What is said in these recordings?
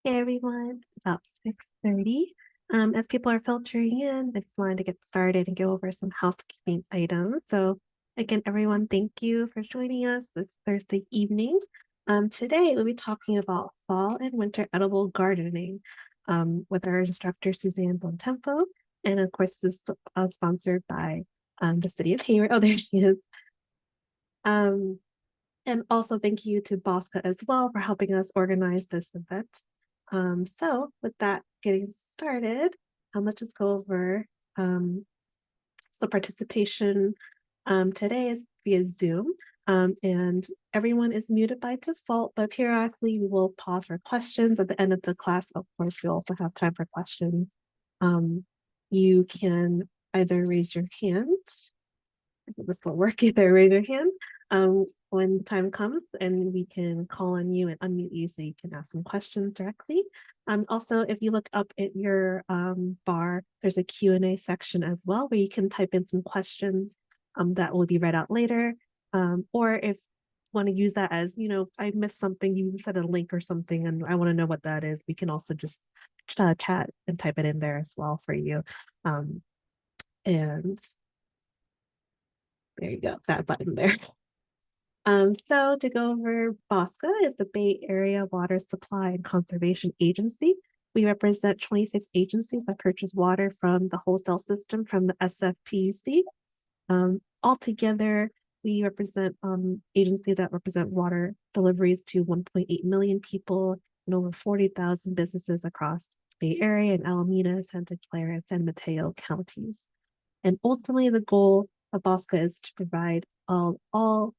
Hey everyone, it's about 6:30. As people are filtering in, I just wanted to get started and go over some housekeeping items. So again, everyone, thank you for joining us this Thursday evening. Today we'll be talking about fall and winter edible gardening with our instructor, Suzanne Bontempo. And of course, this is sponsored by the city of Hayward. Oh, there she is. Um, and also thank you to Bosca as well for helping us organize this event. So with that getting started, let's just go over some participation today is via Zoom. And everyone is muted by default, but periodically we will pause for questions at the end of the class. Of course, we also have time for questions. You can either raise your hand, this will work, either raise your hand when the time comes and we can call on you and unmute you so you can ask some questions directly. Also, if you look up at your bar, there's a Q&A section as well where you can type in some questions that will be read out later. Or if you want to use that as, I missed something, you said a link or something and I want to know what that is, we can also just chat and type it in there as well for you. And there you go, that button there. So to go over, BOSCA is the Bay Area Water Supply and Conservation Agency. We represent 26 agencies that purchase water from the wholesale system from the SFPUC. Altogether, we represent agencies that represent water deliveries to 1.8 million people and over 40,000 businesses across Bay Area and Alameda, Santa Clara, and San Mateo counties. And ultimately, the goal of BOSCA is to provide all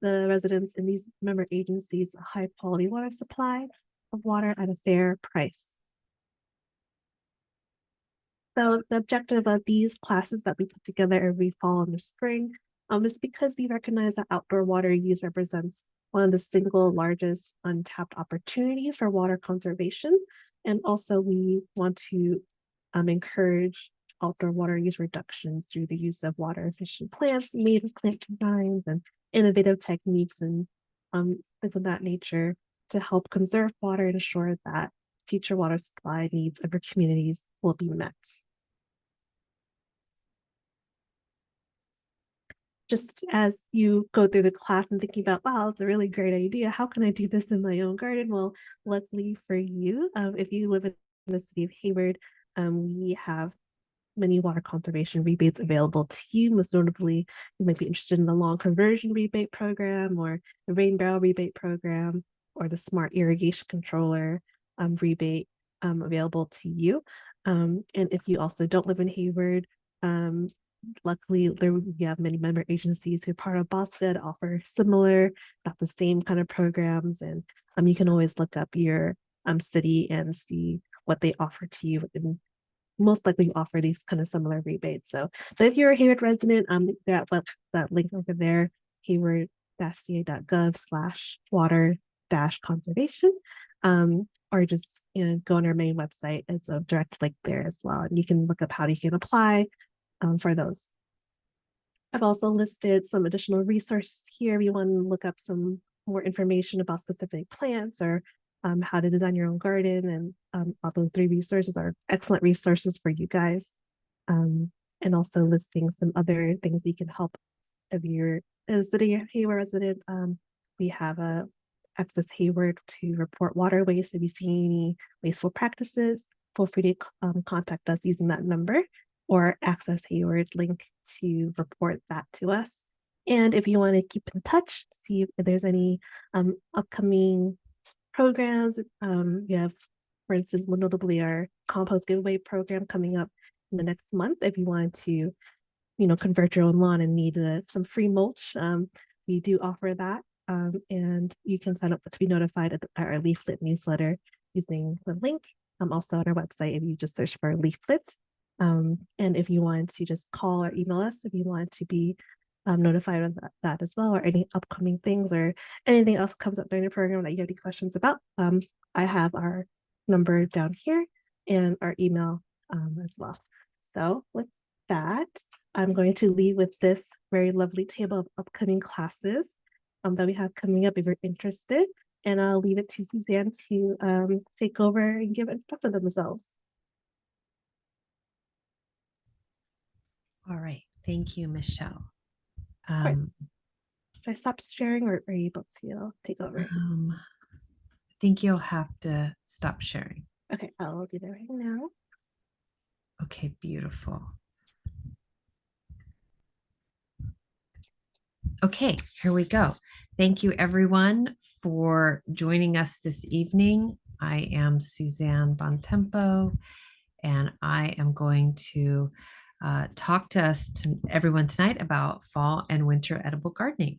the residents in these member agencies a high quality water supply of water at a fair price. So the objective of these classes that we put together every fall and the spring is because we recognize that outdoor water use represents one of the single largest untapped opportunities for water conservation. And also we want to encourage outdoor water use reductions through the use of water efficient plants made with plant designs and innovative techniques and things of that nature to help conserve water and ensure that future water supply needs of our communities will be met. Just as you go through the class and thinking about, wow, it's a really great idea. How can I do this in my own garden? Well, luckily for you, if you live in the city of Hayward, we have many water conservation rebates available to you. Most notably, you might be interested in the long conversion rebate program or the rain barrel rebate program or the smart irrigation controller rebate available to you. And if you also don't live in Hayward, luckily there we have many member agencies who are part of BOSFED offer similar, not the same kind of programs. And you can always look up your city and see what they offer to you and most likely offer these kind of similar rebates. So, but if you're a Hayward resident, that link over there, hayward.ca.gov/water-conservation, or just go on our main website. It's a direct link there as well, and you can look up how you can apply for those. I've also listed some additional resources here. If you want to look up some more information about specific plants or how to design your own garden, and all those 3 resources are excellent resources for you guys. And also listing some other things that you can help if you're a city Hayward resident. We have a Access Hayward to report water waste. If you see any wasteful practices, feel free to contact us using that number or Access Hayward link to report that to us. And if you want to keep in touch, see if there's any upcoming programs. We have, for instance, more notably our compost giveaway program coming up in the next month. If you want to, convert your own lawn and need some free mulch, we do offer that. And you can sign up to be notified at our leaflet newsletter using the link. Also on our website, if you just search for leaflets. And if you want to just call or email us, if you want to be notified of that as well, or any upcoming things or anything else comes up during the program that you have any questions about, I have our number down here and our email as well. So with that, I'm going to leave with this very lovely table of upcoming classes that we have coming up if you're interested. and I'll leave it to Suzanne to take over and give it for themselves. All right. Thank you, Michelle. Of course. Should I stop sharing or are you able to take over? I think you'll have to stop sharing. Okay, I'll do that right now. Okay, beautiful. Okay, here we go. Thank you, everyone, for joining us this evening. I am Suzanne Bontempo, and I am going to talk to everyone tonight about fall and winter edible gardening.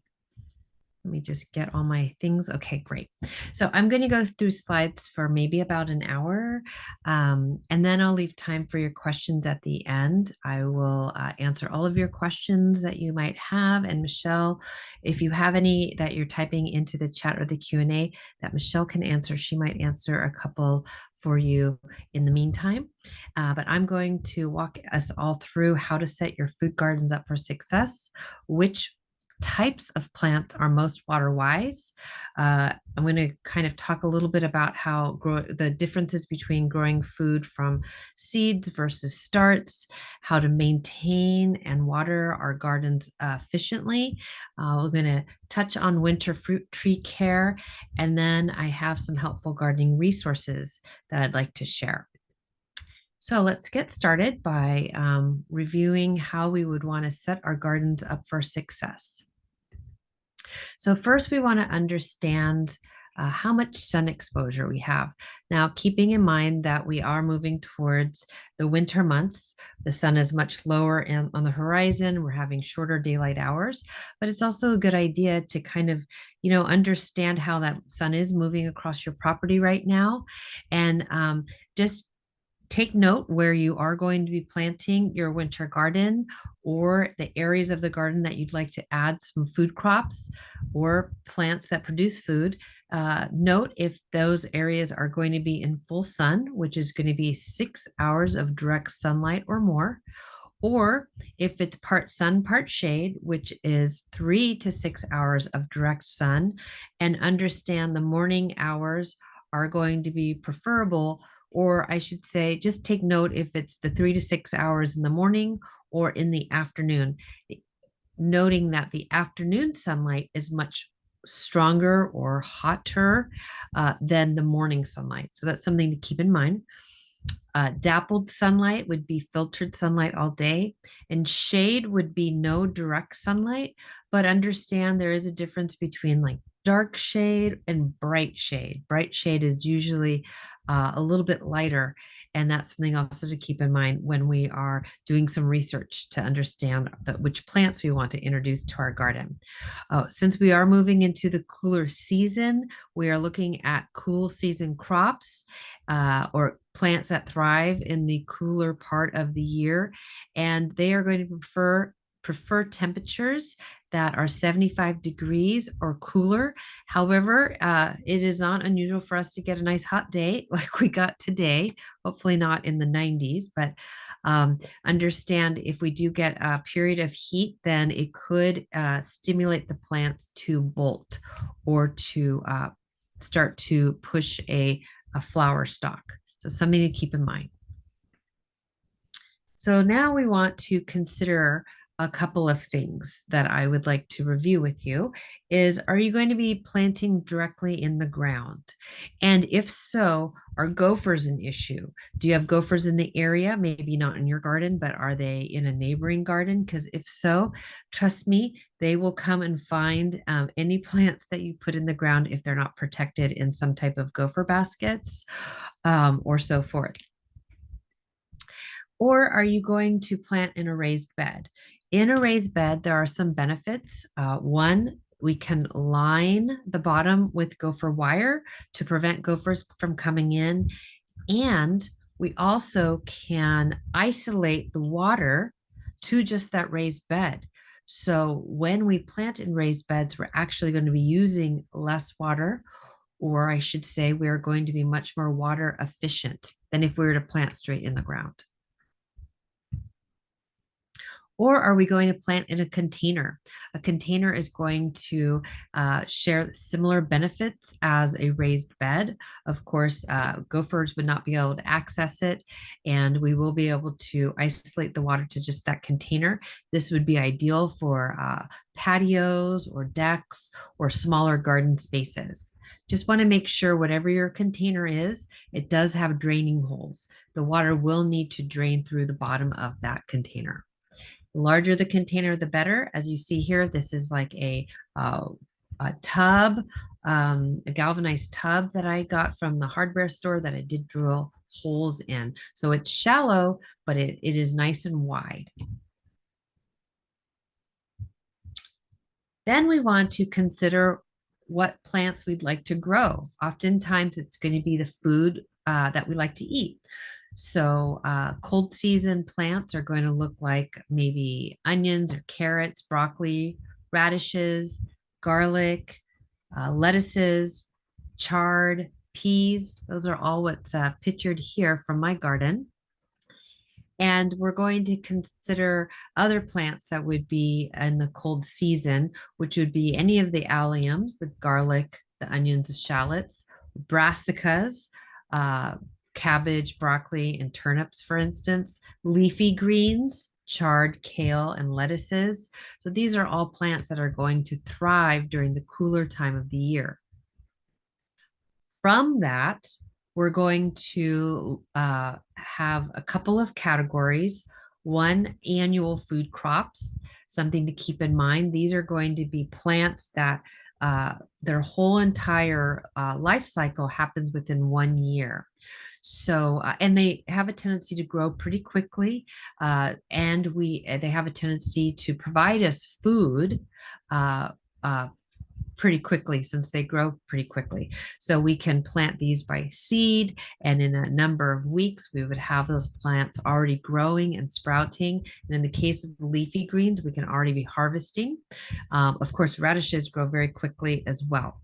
Let me just get all my things. Okay, great. So I'm going to go through slides for maybe about an hour, and then I'll leave time for your questions at the end. I will answer all of your questions that you might have. And Michelle, if you have any that you're typing into the chat or the Q&A that Michelle can answer, she might answer a couple for you in the meantime. But I'm going to walk us all through how to set your food gardens up for success, which types of plants are most water wise. I'm going to kind of talk a little bit about the differences between growing food from seeds versus starts, how to maintain and water our gardens efficiently. We're going to touch on winter fruit tree care, and then I have some helpful gardening resources that I'd like to share. So let's get started by reviewing how we would want to set our gardens up for success. So first we want to understand how much sun exposure we have. Now, keeping in mind that we are moving towards the winter months, the sun is much lower on the horizon. We're having shorter daylight hours, but it's also a good idea to kind of, understand how that sun is moving across your property right now. And just take note where you are going to be planting your winter garden or the areas of the garden that you'd like to add some food crops or plants that produce food. Note if those areas are going to be in full sun, which is going to be 6 hours of direct sunlight or more, or if it's part sun, part shade, which is 3 to 6 hours of direct sun, and understand the morning hours are going to be preferable, or I should say, just take note if it's the 3 to 6 hours in the morning or in the afternoon, noting that the afternoon sunlight is much stronger or hotter than the morning sunlight. So that's something to keep in mind. Dappled sunlight would be filtered sunlight all day, and shade would be no direct sunlight. But understand there is a difference between like dark shade and bright shade. Bright shade is usually a little bit lighter, and that's something also to keep in mind when we are doing some research to understand which plants we want to introduce to our garden. Since we are moving into the cooler season, we are looking at cool season crops or plants that thrive in the cooler part of the year, and they are going to prefer temperatures that are 75 degrees or cooler. However, it is not unusual for us to get a nice hot day like we got today, hopefully not in the 90s, but understand if we do get a period of heat, then it could stimulate the plants to bolt or to start to push a flower stalk. So something to keep in mind. So now we want to consider a couple of things that I would like to review with you is, are you going to be planting directly in the ground? And if so, are gophers an issue? Do you have gophers in the area? Maybe not in your garden, but are they in a neighboring garden? Because if so, trust me, they will come and find any plants that you put in the ground if they're not protected in some type of gopher baskets or so forth. Or are you going to plant in a raised bed? In a raised bed, there are some benefits. One, we can line the bottom with gopher wire to prevent gophers from coming in. And we also can isolate the water to just that raised bed. So when we plant in raised beds, we're actually going to be using less water, or I should say, we're going to be much more water efficient than if we were to plant straight in the ground. Or are we going to plant in a container? A container is going to share similar benefits as a raised bed. Of course, gophers would not be able to access it, and we will be able to isolate the water to just that container. This would be ideal for patios or decks or smaller garden spaces. Just want to make sure whatever your container is, it does have draining holes. The water will need to drain through the bottom of that container. The larger the container, the better. As you see here, this is like uh, a tub, a galvanized tub that I got from the hardware store that I did drill holes in. So it's shallow, but it is nice and wide. Then we want to consider what plants we'd like to grow. Oftentimes, it's going to be the food that we like to eat. So, cold season plants are going to look like maybe onions or carrots, broccoli, radishes, garlic, lettuces, chard, peas. Those are all what's pictured here from my garden. And we're going to consider other plants that would be in the cold season, which would be any of the alliums, the garlic, the onions, the shallots, brassicas, uh, cabbage, broccoli, and turnips, for instance, leafy greens, chard, kale, and lettuces. So these are all plants that are going to thrive during the cooler time of the year. From that, we're going to have a couple of categories. One, annual food crops, something to keep in mind. These are going to be plants that their whole entire life cycle happens within 1 year. So, and they have a tendency to grow pretty quickly, and they have a tendency to provide us food uh, uh, pretty quickly since they grow pretty quickly. So we can plant these by seed, and in a number of weeks, we would have those plants already growing and sprouting. And in the case of the leafy greens, we can already be harvesting. Of course, radishes grow very quickly as well.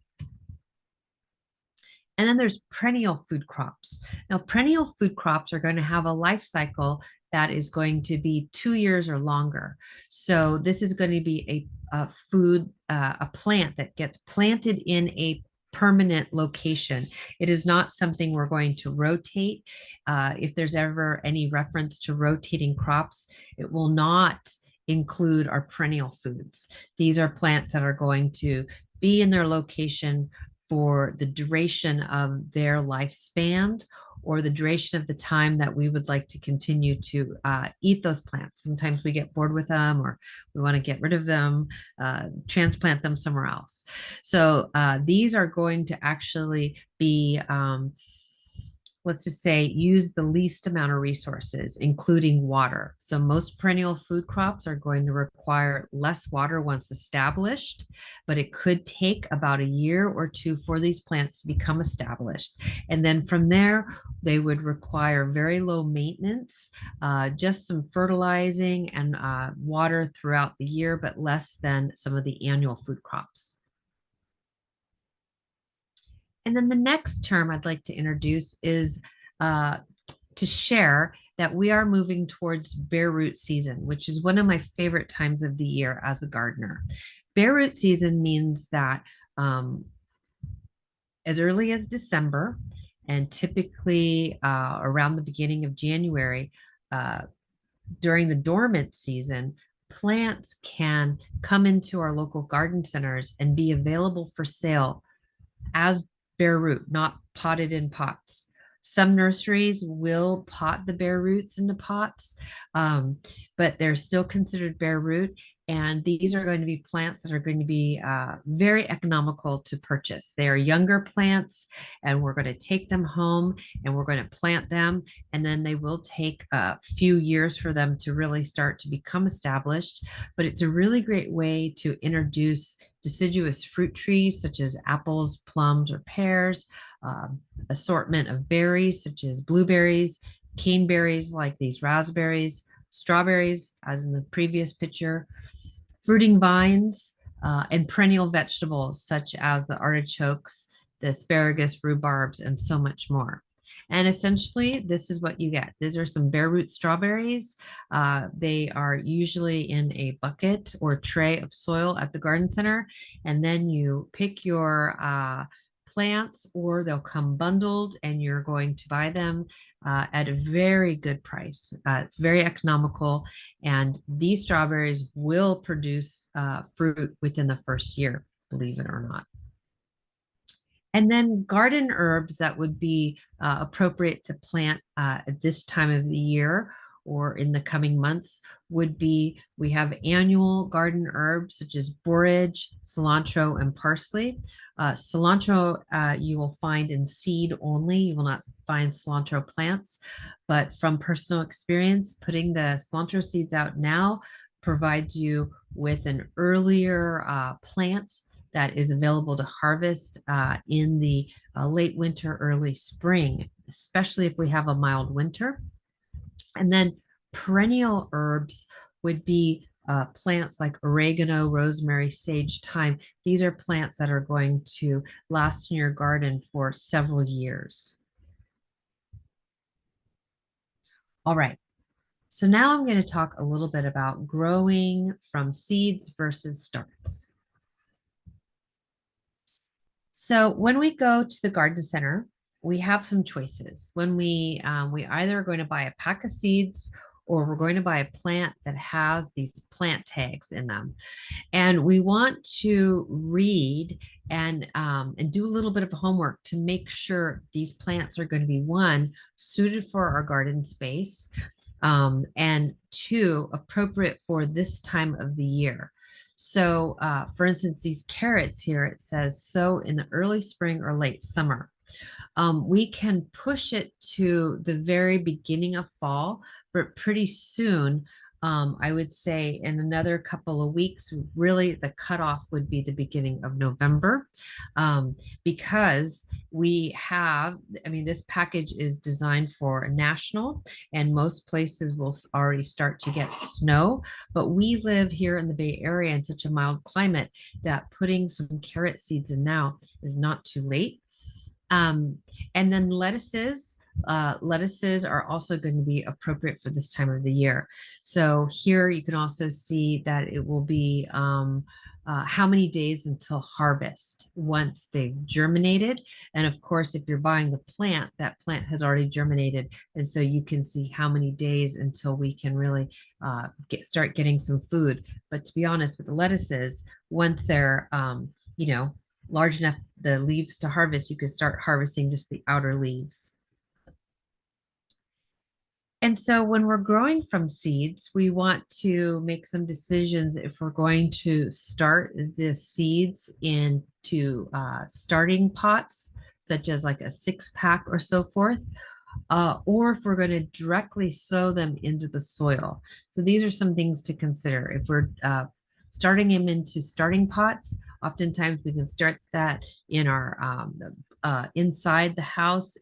And then there's perennial food crops. Now, perennial food crops are going to have a life cycle that is going to be 2 years or longer. So this is going to be a plant that gets planted in a permanent location. It is not something we're going to rotate. If there's ever any reference to rotating crops, it will not include our perennial foods. These are plants that are going to be in their location for the duration of their lifespan or the duration of the time that we would like to continue to eat those plants. Sometimes we get bored with them or we want to get rid of them, transplant them somewhere else. So these are going to actually be let's just say, use the least amount of resources, including water. So most perennial food crops are going to require less water once established, but it could take about a year or two for these plants to become established. And then from there, they would require very low maintenance, just some fertilizing and water throughout the year, but less than some of the annual food crops. And then the next term I'd like to introduce is to share that we are moving towards bare root season, which is one of my favorite times of the year as a gardener. Bare root season means that as early as December and typically around the beginning of January, during the dormant season, plants can come into our local garden centers and be available for sale as bare root, not potted in pots. Some nurseries will pot the bare roots into pots, but they're still considered bare root. And these are going to be plants that are going to be very economical to purchase. They are younger plants, and we're going to take them home and we're going to plant them. And then they will take a few years for them to really start to become established. But it's a really great way to introduce deciduous fruit trees such as apples, plums, or pears, assortment of berries such as blueberries, caneberries like these raspberries, strawberries, as in the previous picture, fruiting vines, and perennial vegetables such as the artichokes, the asparagus, rhubarbs, and so much more. And essentially, this is what you get. These are some bare root strawberries. They are usually in a bucket or tray of soil at the garden center. And then you pick your plants, or they'll come bundled, and you're going to buy them at a very good price. It's very economical, and these strawberries will produce fruit within the first year, believe it or not. And then garden herbs that would be appropriate to plant at this time of the year or in the coming months would be, we have annual garden herbs such as borage, cilantro, and parsley. Cilantro you will find in seed only. You will not find cilantro plants, but from personal experience, putting the cilantro seeds out now provides you with an earlier plant that is available to harvest in the late winter, early spring, especially if we have a mild winter. And then perennial herbs would be plants like oregano, rosemary, sage, thyme. These are plants that are going to last in your garden for several years. All right. So now I'm going to talk a little bit about growing from seeds versus starts. So when we go to the garden center, we have some choices. When we either are going to buy a pack of seeds, or we're going to buy a plant that has these plant tags in them. And we want to read and do a little bit of homework to make sure these plants are going to be, one, suited for our garden space, and two, appropriate for this time of the year. So, for instance, these carrots here, it says sow in the early spring or late summer. We can push it to the very beginning of fall, but pretty soon, I would say in another couple of weeks, really the cutoff would be the beginning of November, because we have, I mean, this package is designed for national, and most places will already start to get snow, but we live here in the Bay Area in such a mild climate that putting some carrot seeds in now is not too late. Um, and then lettuces. Lettuces are also going to be appropriate for this time of the year. So here you can also see that it will be how many days until harvest once they've germinated. And of course, if you're buying the plant, that plant has already germinated. And so you can see how many days until we can really start getting some food. But to be honest, with the lettuces, once they're, large enough, the leaves to harvest, you could start harvesting just the outer leaves. And so when we're growing from seeds, we want to make some decisions if we're going to start the seeds into starting pots, such as like a 6-pack or so forth, or if we're going to directly sow them into the soil. So these are some things to consider. If we're starting them into starting pots, oftentimes we can start that in our inside the house,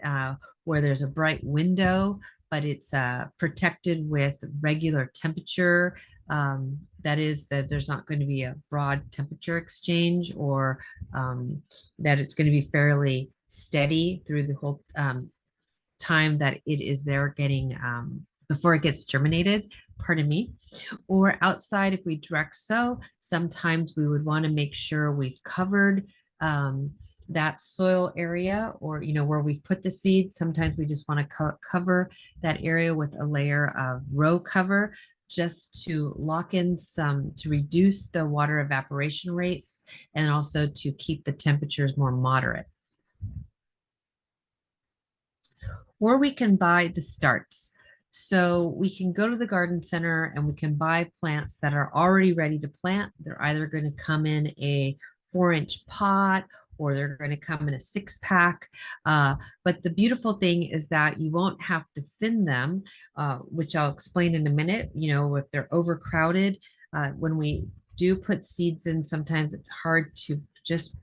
where there's a bright window, but it's protected with regular temperature. That is, that there's not going to be a broad temperature exchange, or that it's going to be fairly steady through the whole time that it is there getting before it gets germinated, pardon me. Or outside, if we direct sow, sometimes we would want to make sure we've covered that soil area, or where we put the seed. Sometimes we just want to cover that area with a layer of row cover, just to lock in some, to reduce the water evaporation rates, and also to keep the temperatures more moderate. Or we can buy the starts. So we can go to the garden center and we can buy plants that are already ready to plant. They're either going to come in a 4-inch pot, or they're going to come in a 6-pack. But the beautiful thing is that you won't have to thin them, which I'll explain in a minute. If they're overcrowded, when we do put seeds in, sometimes it's hard to just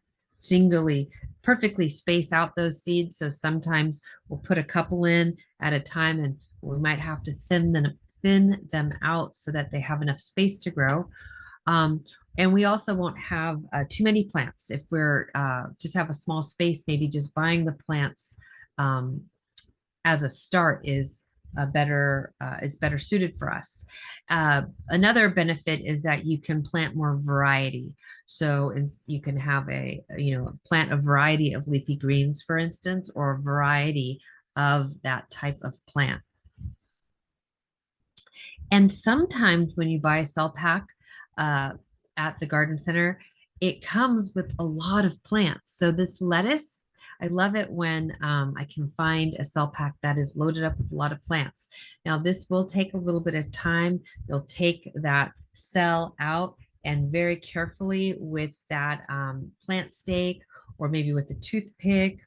perfectly space out those seeds. So sometimes we'll put a couple in at a time, and we might have to thin them out so that they have enough space to grow. And we also won't have too many plants. If we're just have a small space, maybe just buying the plants as a start is better suited for us. Another benefit is that you can plant more variety. So you can have plant a variety of leafy greens, for instance, or a variety of that type of plant. And sometimes when you buy a cell pack uh, at the garden center, it comes with a lot of plants. So this lettuce, I love it when I can find a cell pack that is loaded up with a lot of plants. Now, this will take a little bit of time. You'll take that cell out and very carefully with that plant stake or maybe with a toothpick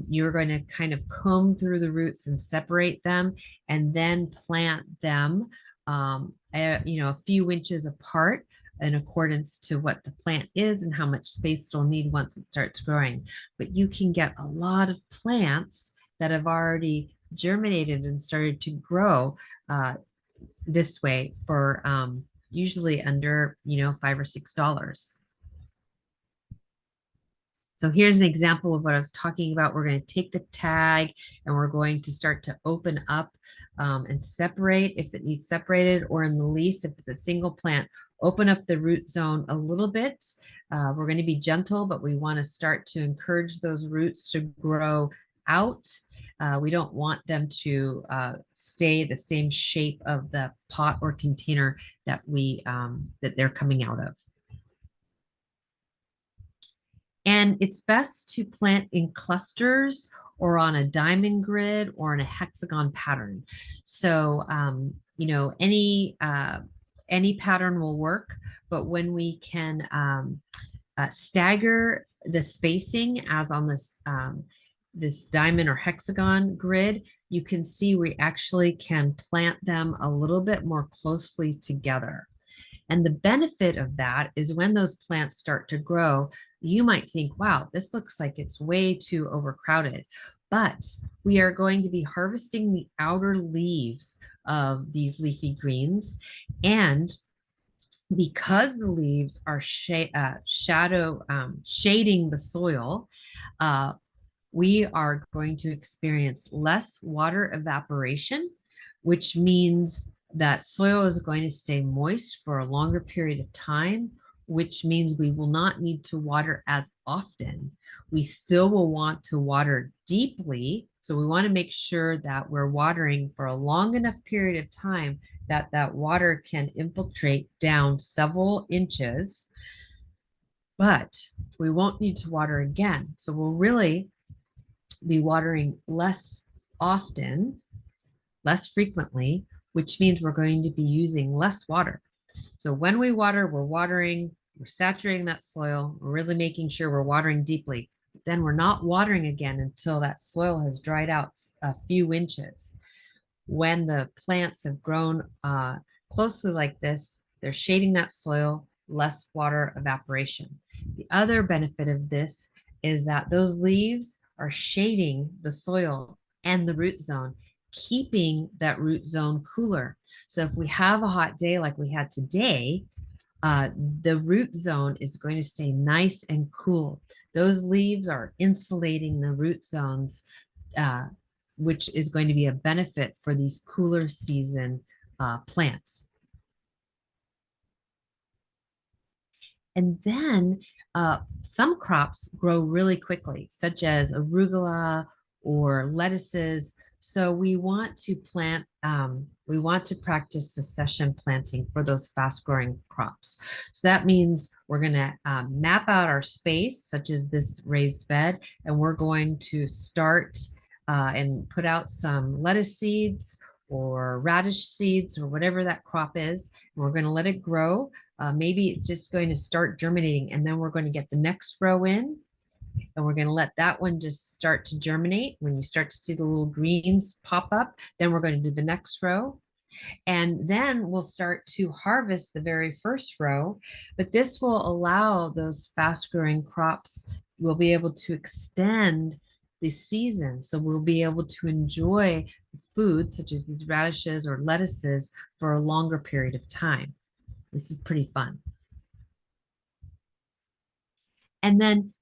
you're going to kind of comb through the roots and separate them and then plant them a few inches apart in accordance to what the plant is and how much space it'll need once it starts growing. But you can get a lot of plants that have already germinated and started to grow this way for usually under $5 or $6. So here's an example of what I was talking about. We're going to take the tag and we're going to start to open up and separate if it needs separated, or in the least, if it's a single plant, open up the root zone a little bit. We're going to be gentle, but we want to start to encourage those roots to grow out. We don't want them to stay the same shape of the pot or container that they're coming out of. And it's best to plant in clusters or on a diamond grid or in a hexagon pattern. So, any pattern will work, but when we can stagger the spacing as on this diamond or hexagon grid, you can see we actually can plant them a little bit more closely together. And the benefit of that is when those plants start to grow, you might think, wow, this looks like it's way too overcrowded. But we are going to be harvesting the outer leaves of these leafy greens. And because the leaves are shading the soil, we are going to experience less water evaporation, which means that soil is going to stay moist for a longer period of time, which means we will not need to water as often. We still will want to water deeply. So we want to make sure that we're watering for a long enough period of time that that water can infiltrate down several inches, but we won't need to water again. So we'll really be watering less often, less frequently, which means we're going to be using less water. So when we water, we're saturating that soil, we're really making sure we're watering deeply. Then we're not watering again until that soil has dried out a few inches. When the plants have grown closely like this, they're shading that soil, less water evaporation. The other benefit of this is that those leaves are shading the soil and the root zone, keeping that root zone cooler. So if we have a hot day like we had today, the root zone is going to stay nice and cool. Those leaves are insulating the root zones, which is going to be a benefit for these cooler season plants. And then some crops grow really quickly, such as arugula or lettuces. So we want to practice succession planting for those fast growing crops. So that means we're going to map out our space, such as this raised bed, and we're going to start and put out some lettuce seeds or radish seeds or whatever that crop is. And we're going to let it grow. Maybe it's just going to start germinating, and then we're going to get the next row in, and we're going to let that one just start to germinate. When you start to see the little greens pop up, then we're going to do the next row. And then we'll start to harvest the very first row. But this will allow those fast growing crops, we'll be able to extend the season. So we'll be able to enjoy food such as these radishes or lettuces for a longer period of time. This is pretty fun. And then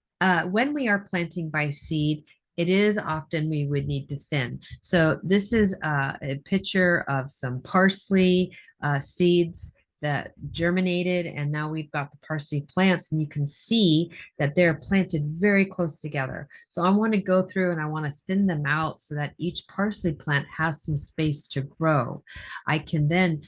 when we are planting by seed, it is often we would need to thin. So this is a picture of some parsley seeds that germinated, and now we've got the parsley plants, and you can see that they're planted very close together. So I want to go through and I want to thin them out so that each parsley plant has some space to grow. I can then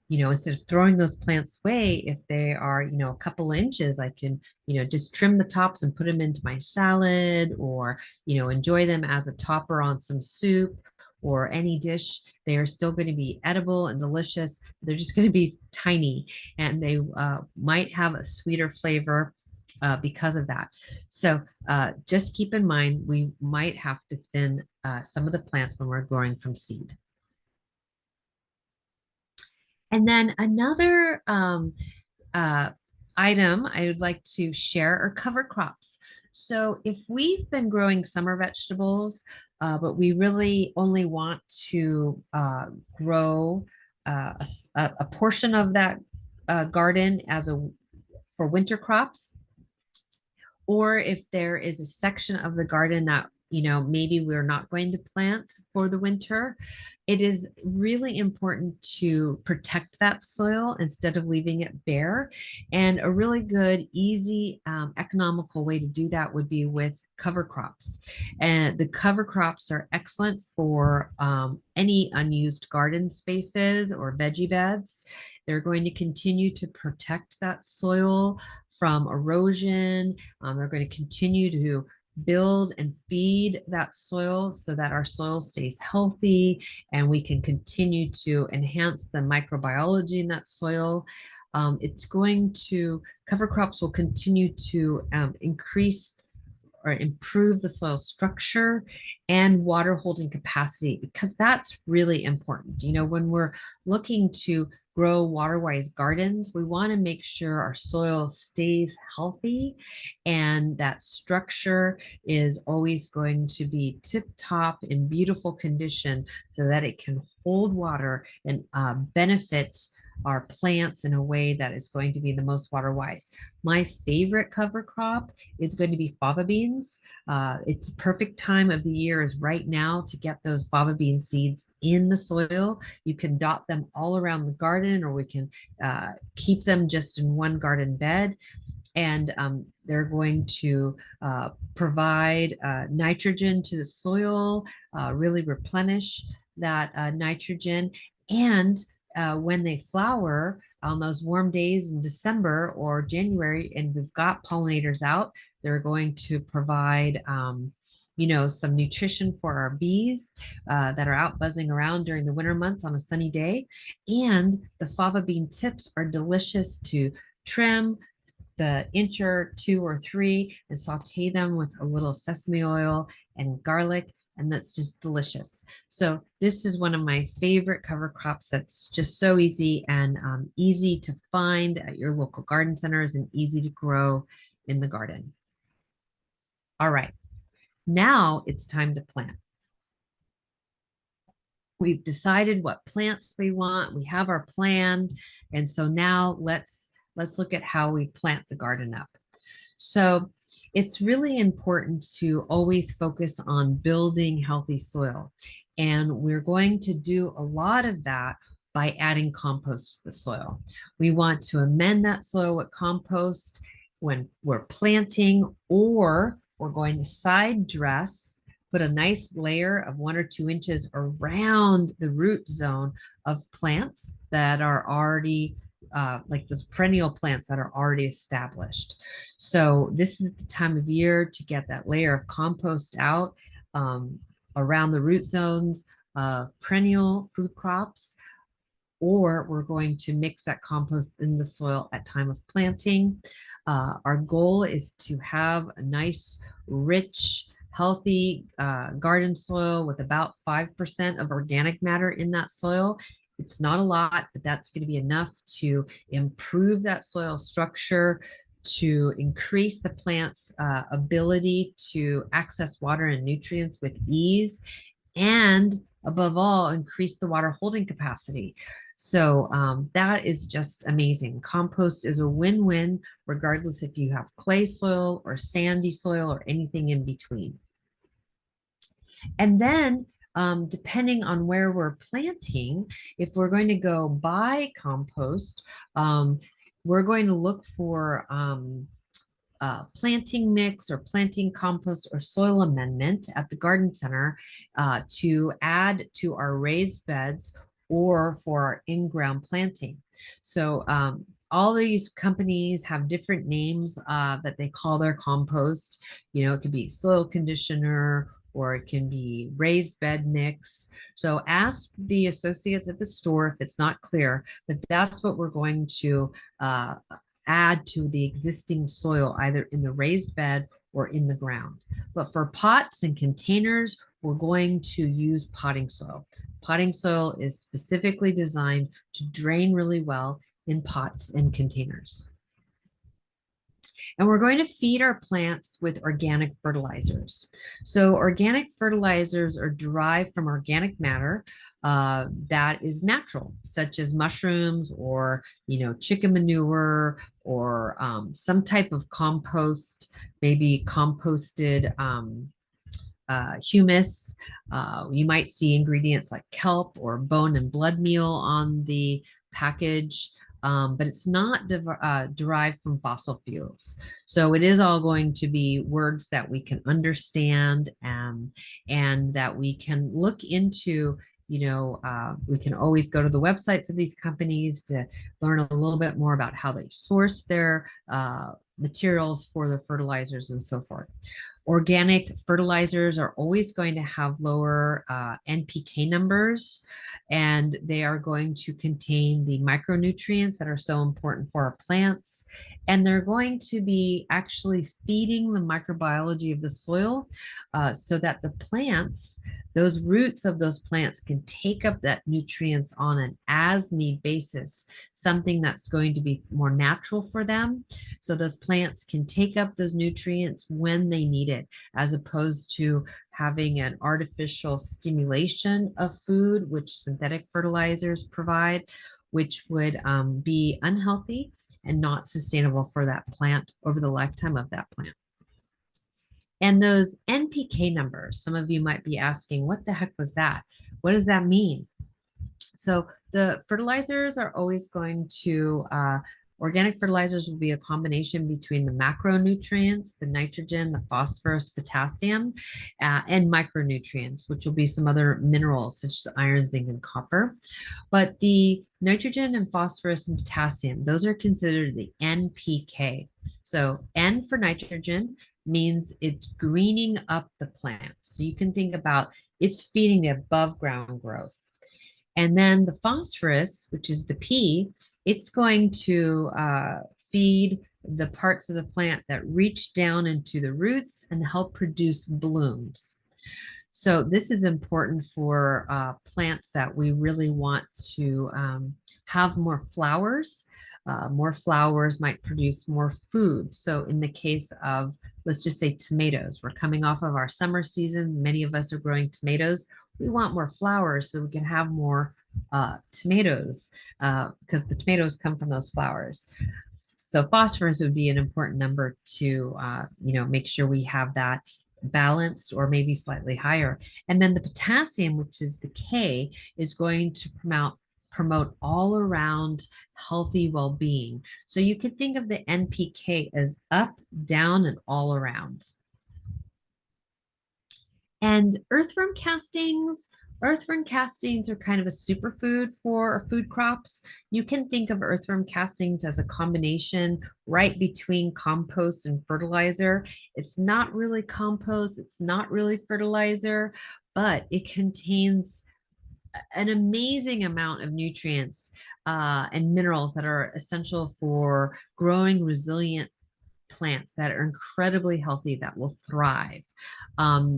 instead of throwing those plants away, if they are, a couple inches, I can, just trim the tops and put them into my salad, or, enjoy them as a topper on some soup or any dish. They are still going to be edible and delicious. They're just going to be tiny, and they might have a sweeter flavor because of that. So just keep in mind, we might have to thin some of the plants when we're growing from seed. And then another uh, item I would like to share are cover crops. So if we've been growing summer vegetables, but we really only want to grow a portion of that garden as a for winter crops, or if there is a section of the garden that maybe we're not going to plant for the winter, it is really important to protect that soil instead of leaving it bare. And a really good, easy, economical way to do that would be with cover crops. And the cover crops are excellent for any unused garden spaces or veggie beds. They're going to continue to protect that soil from erosion. They're going to continue to build and feed that soil so that our soil stays healthy and we can continue to enhance the microbiology in that soil. Cover crops will continue to increase or improve the soil structure and water holding capacity, because that's really important. When we're looking to grow water-wise gardens, we want to make sure our soil stays healthy and that structure is always going to be tip-top in beautiful condition so that it can hold water and benefit our plants in a way that is going to be the most water wise. My favorite cover crop is going to be fava beans. It's perfect time of the year is right now to get those fava bean seeds in the soil. You can dot them all around the garden, or we can keep them just in one garden bed. And they're going to provide nitrogen to the soil, really replenish that nitrogen. And when they flower on those warm days in December or January, and we've got pollinators out, they're going to provide some nutrition for our bees that are out buzzing around during the winter months on a sunny day. And the fava bean tips are delicious to trim the inch or two or three and saute them with a little sesame oil and garlic, and that's just delicious. So this is one of my favorite cover crops that's just so easy and easy to find at your local garden centers and easy to grow in the garden. All right, now it's time to plant. We've decided what plants we want. We have our plan. And so now let's look at how we plant the garden up. So it's really important to always focus on building healthy soil. And we're going to do a lot of that by adding compost to the soil. We want to amend that soil with compost when we're planting, or we're going to side dress, put a nice layer of 1 or 2 inches around the root zone of plants that are already like those perennial plants that are already established. So this is the time of year to get that layer of compost out around the root zones of perennial food crops, or we're going to mix that compost in the soil at time of planting. Our goal is to have a nice, rich, healthy garden soil with about 5% of organic matter in that soil. It's not a lot, but that's going to be enough to improve that soil structure, to increase the plant's ability to access water and nutrients with ease, and above all, increase the water holding capacity. So that is just amazing. Compost is a win-win, regardless if you have clay soil or sandy soil or anything in between. And then, depending on where we're planting, if we're going to go buy compost, we're going to look for planting mix or planting compost or soil amendment at the garden center to add to our raised beds or for our in-ground planting. So all these companies have different names that they call their compost. You know, it could be soil conditioner or it can be raised bed mix. So ask the associates at the store if it's not clear, but that's what we're going to add to the existing soil, either in the raised bed or in the ground. But for pots and containers, we're going to use potting soil. Potting soil is specifically designed to drain really well in pots and containers. And we're going to feed our plants with organic fertilizers. So organic fertilizers are derived from organic matter that is natural, such as mushrooms or, chicken manure or some type of compost, maybe composted humus. You might see ingredients like kelp or bone and blood meal on the package, but it's not derived from fossil fuels. So it is all going to be words that we can understand and that we can look into. We can always go to the websites of these companies to learn a little bit more about how they source their materials for the fertilizers and so forth. Organic fertilizers are always going to have lower NPK numbers, and they are going to contain the micronutrients that are so important for our plants. And they're going to be actually feeding the microbiology of the soil so that the plants, those roots of those plants, can take up that nutrients on an as need basis, something that's going to be more natural for them. So those plants can take up those nutrients when they need it, as opposed to having an artificial stimulation of food, which synthetic fertilizers provide, which would be unhealthy and not sustainable for that plant over the lifetime of that plant. And those NPK numbers, some of you might be asking, what the heck was that? What does that mean? So the fertilizers are always going to organic fertilizers will be a combination between the macronutrients, the nitrogen, the phosphorus, potassium, and micronutrients, which will be some other minerals such as iron, zinc, and copper. But the nitrogen and phosphorus and potassium, those are considered the NPK. So N for nitrogen means it's greening up the plant. So you can think about it's feeding the above ground growth. And then the phosphorus, which is the P, it's going to feed the parts of the plant that reach down into the roots and help produce blooms. So this is important for plants that we really want to have more flowers. More flowers might produce more food. So in the case of, let's just say tomatoes, we're coming off of our summer season. Many of us are growing tomatoes. We want more flowers so we can have more tomatoes because the tomatoes come from those flowers. So phosphorus would be an important number to, make sure we have that balanced or maybe slightly higher. And then the potassium, which is the K, is going to promote all around healthy well-being. So you could think of the NPK as up, down, and all around. And earthworm castings. Earthworm castings are kind of a superfood for food crops. You can think of earthworm castings as a combination right between compost and fertilizer. It's not really compost, it's not really fertilizer, but it contains an amazing amount of nutrients and minerals that are essential for growing resilient plants that are incredibly healthy that will thrive.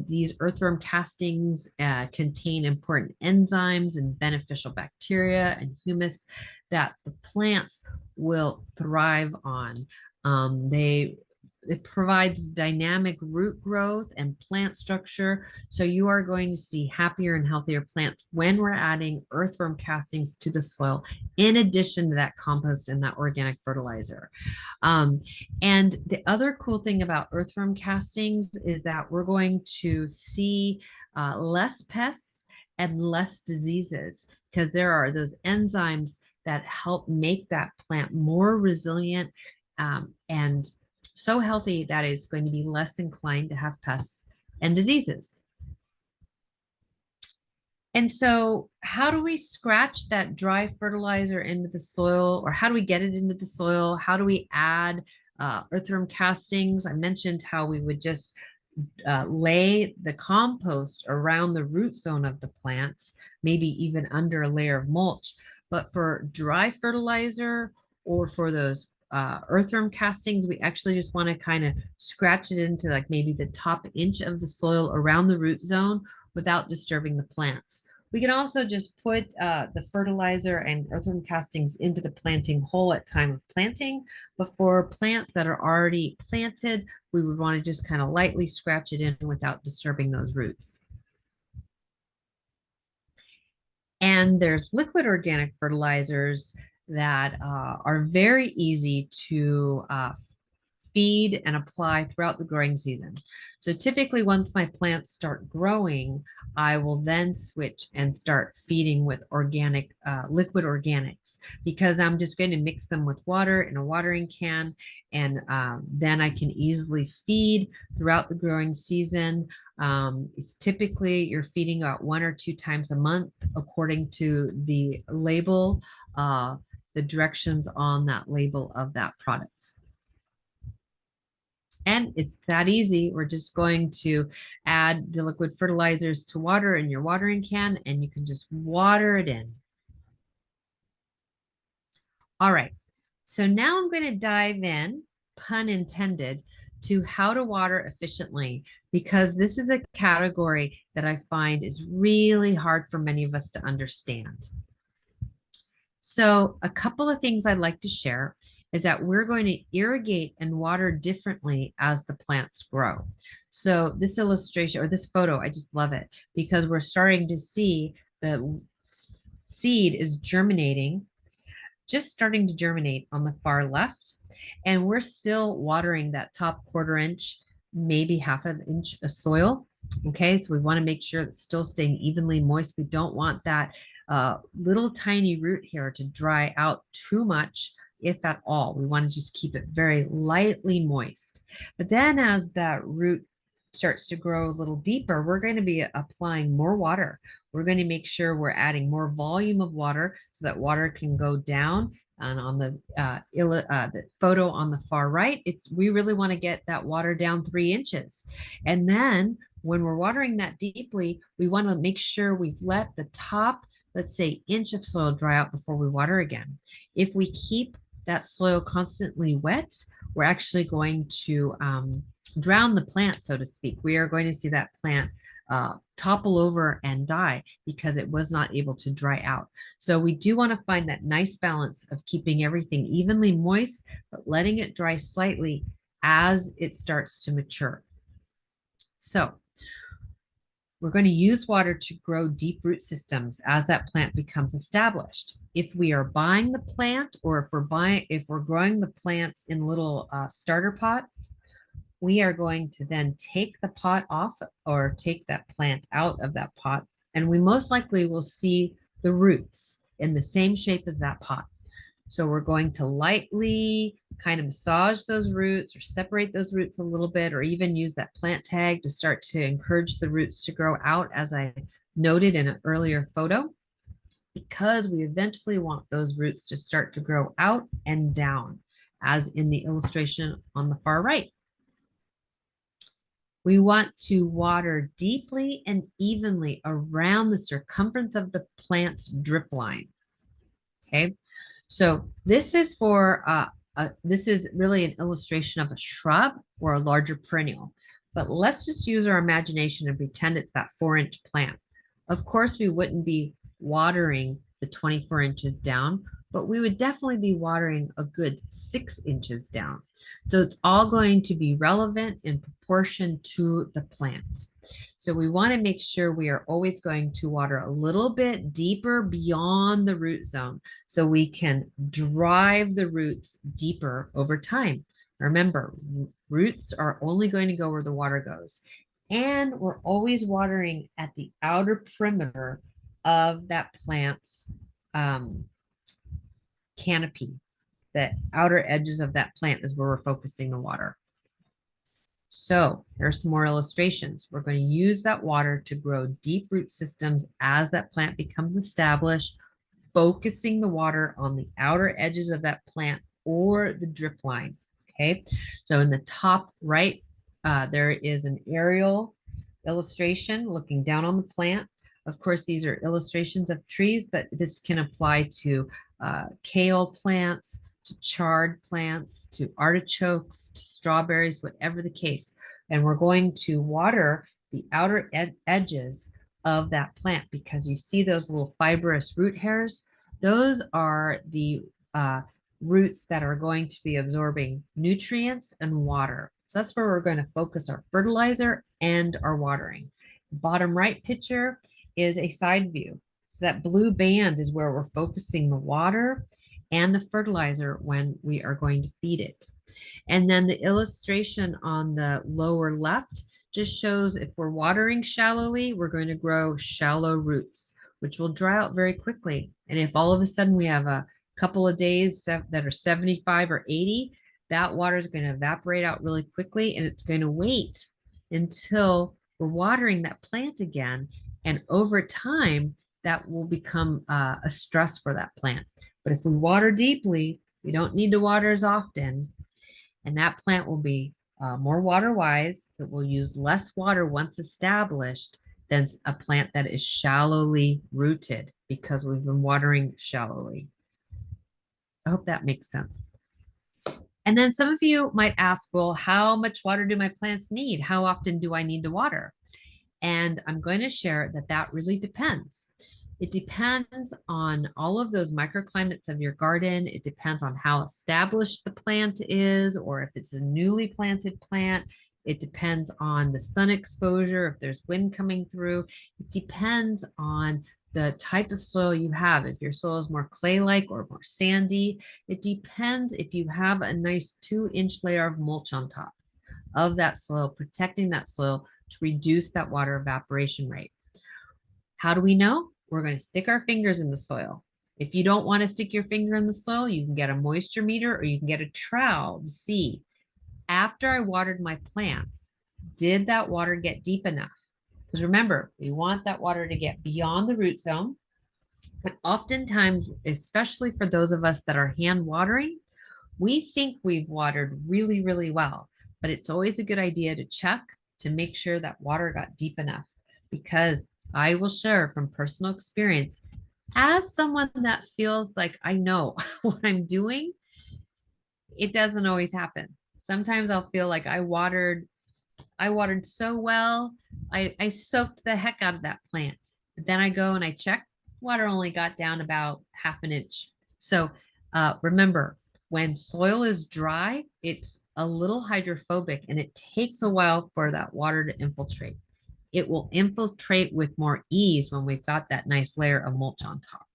These earthworm castings contain important enzymes and beneficial bacteria and humus that the plants will thrive on. it provides dynamic root growth and plant structure. So you are going to see happier and healthier plants when we're adding earthworm castings to the soil, in addition to that compost and that organic fertilizer. Um, and the other cool thing about earthworm castings is that we're going to see less pests and less diseases, because there are those enzymes that help make that plant more resilient, and so healthy that is going to be less inclined to have pests and diseases. And so, how do we scratch that dry fertilizer into the soil, or how do we get it into the soil? How do we add earthworm castings? I mentioned how we would just lay the compost around the root zone of the plant, maybe even under a layer of mulch. But for dry fertilizer or for those earthworm castings, we actually just want to kind of scratch it into like maybe the top inch of the soil around the root zone without disturbing the plants. We can also just put the fertilizer and earthworm castings into the planting hole at time of planting. But for plants that are already planted, we would want to just kind of lightly scratch it in without disturbing those roots. And there's liquid organic fertilizers that are very easy to feed and apply throughout the growing season. So typically once my plants start growing, I will then switch and start feeding with organic, liquid organics, because I'm just going to mix them with water in a watering can. And then I can easily feed throughout the growing season. It's typically you're feeding about 1 or 2 times a month, according to the label, the directions on that label of that product. And it's that easy. We're just going to add the liquid fertilizers to water in your watering can, and you can just water it in. All right. So now I'm going to dive in, pun intended, to how to water efficiently, because this is a category that I find is really hard for many of us to understand. So a couple of things I'd like to share is that we're going to irrigate and water differently as the plants grow. So this illustration or this photo, I just love it because we're starting to see the seed is germinating, just starting to germinate on the far left. And we're still watering that top 1/4 inch, maybe 1/2 inch of soil. Okay, so we want to make sure it's still staying evenly moist. We don't want that little tiny root here to dry out too much, if at all. We want to just keep it very lightly moist. But then as that root starts to grow a little deeper, we're going to be applying more water. We're going to make sure we're adding more volume of water so that water can go down. And on the photo on the far right, we really want to get that water down 3 inches. And then when we're watering that deeply, we want to make sure we've let the top, let's say, inch of soil dry out before we water again. If we keep that soil constantly wet, we're actually going to drown the plant, so to speak. We are going to see that plant topple over and die because it was not able to dry out. So we do want to find that nice balance of keeping everything evenly moist, but letting it dry slightly as it starts to mature. So we're going to use water to grow deep root systems as that plant becomes established. If we are buying the plant, or if we're growing the plants in little starter pots, we are going to then take the pot off or take that plant out of that pot, and we most likely will see the roots in the same shape as that pot. So we're going to lightly kind of massage those roots or separate those roots a little bit, or even use that plant tag to start to encourage the roots to grow out, as I noted in an earlier photo, because we eventually want those roots to start to grow out and down, as in the illustration on the far right. We want to water deeply and evenly around the circumference of the plant's drip line. Okay, so this is this is really an illustration of a shrub or a larger perennial. But let's just use our imagination and pretend it's that 4-inch plant. Of course, we wouldn't be watering the 24 inches down, but we would definitely be watering a good 6 inches down. So it's all going to be relevant in proportion to the plant. So we want to make sure we are always going to water a little bit deeper beyond the root zone so we can drive the roots deeper over time. Remember, roots are only going to go where the water goes. And we're always watering at the outer perimeter of that plant's canopy. The outer edges of that plant is where we're focusing the water. So here are some more illustrations. We're going to use that water to grow deep root systems as that plant becomes established, focusing the water on the outer edges of that plant or the drip line. Okay, so in the top right, there is an aerial illustration looking down on the plant. Of course, these are illustrations of trees, but this can apply to kale plants, to chard plants, to artichokes, to strawberries, whatever the case. And we're going to water the outer edges of that plant because you see those little fibrous root hairs. Those are the roots that are going to be absorbing nutrients and water. So that's where we're going to focus our fertilizer and our watering. Bottom right picture is a side view. So that blue band is where we're focusing the water and the fertilizer when we are going to feed it. And then the illustration on the lower left just shows if we're watering shallowly, we're going to grow shallow roots, which will dry out very quickly. And if all of a sudden we have a couple of days that are 75 or 80, that water is going to evaporate out really quickly, and it's going to wait until we're watering that plant again. And over time, that will become a stress for that plant. But if we water deeply, we don't need to water as often, and that plant will be more water wise. It will use less water once established than a plant that is shallowly rooted because we've been watering shallowly. I hope that makes sense. And then some of you might ask, well, how much water do my plants need? How often do I need to water? And I'm going to share that that really depends. It depends on all of those microclimates of your garden. It depends on how established the plant is, or if it's a newly planted plant. It depends on the sun exposure, if there's wind coming through. It depends on the type of soil you have. If your soil is more clay-like or more sandy, it depends if you have a nice 2-inch layer of mulch on top of that soil, protecting that soil to reduce that water evaporation rate. How do we know? We're going to stick our fingers in the soil. If you don't want to stick your finger in the soil, you can get a moisture meter or you can get a trowel to see, after I watered my plants, did that water get deep enough? Because remember, we want that water to get beyond the root zone. But oftentimes, especially for those of us that are hand watering, we think we've watered really, really well. But it's always a good idea to check to make sure that water got deep enough, because I will share from personal experience, as someone that feels like I know what I'm doing, it doesn't always happen. Sometimes I'll feel like I watered so well. I soaked the heck out of that plant. But then I go and I check, water only got down about 1/2 inch. So remember, when soil is dry, it's a little hydrophobic and it takes a while for that water to infiltrate. It will infiltrate with more ease when we've got that nice layer of mulch on top.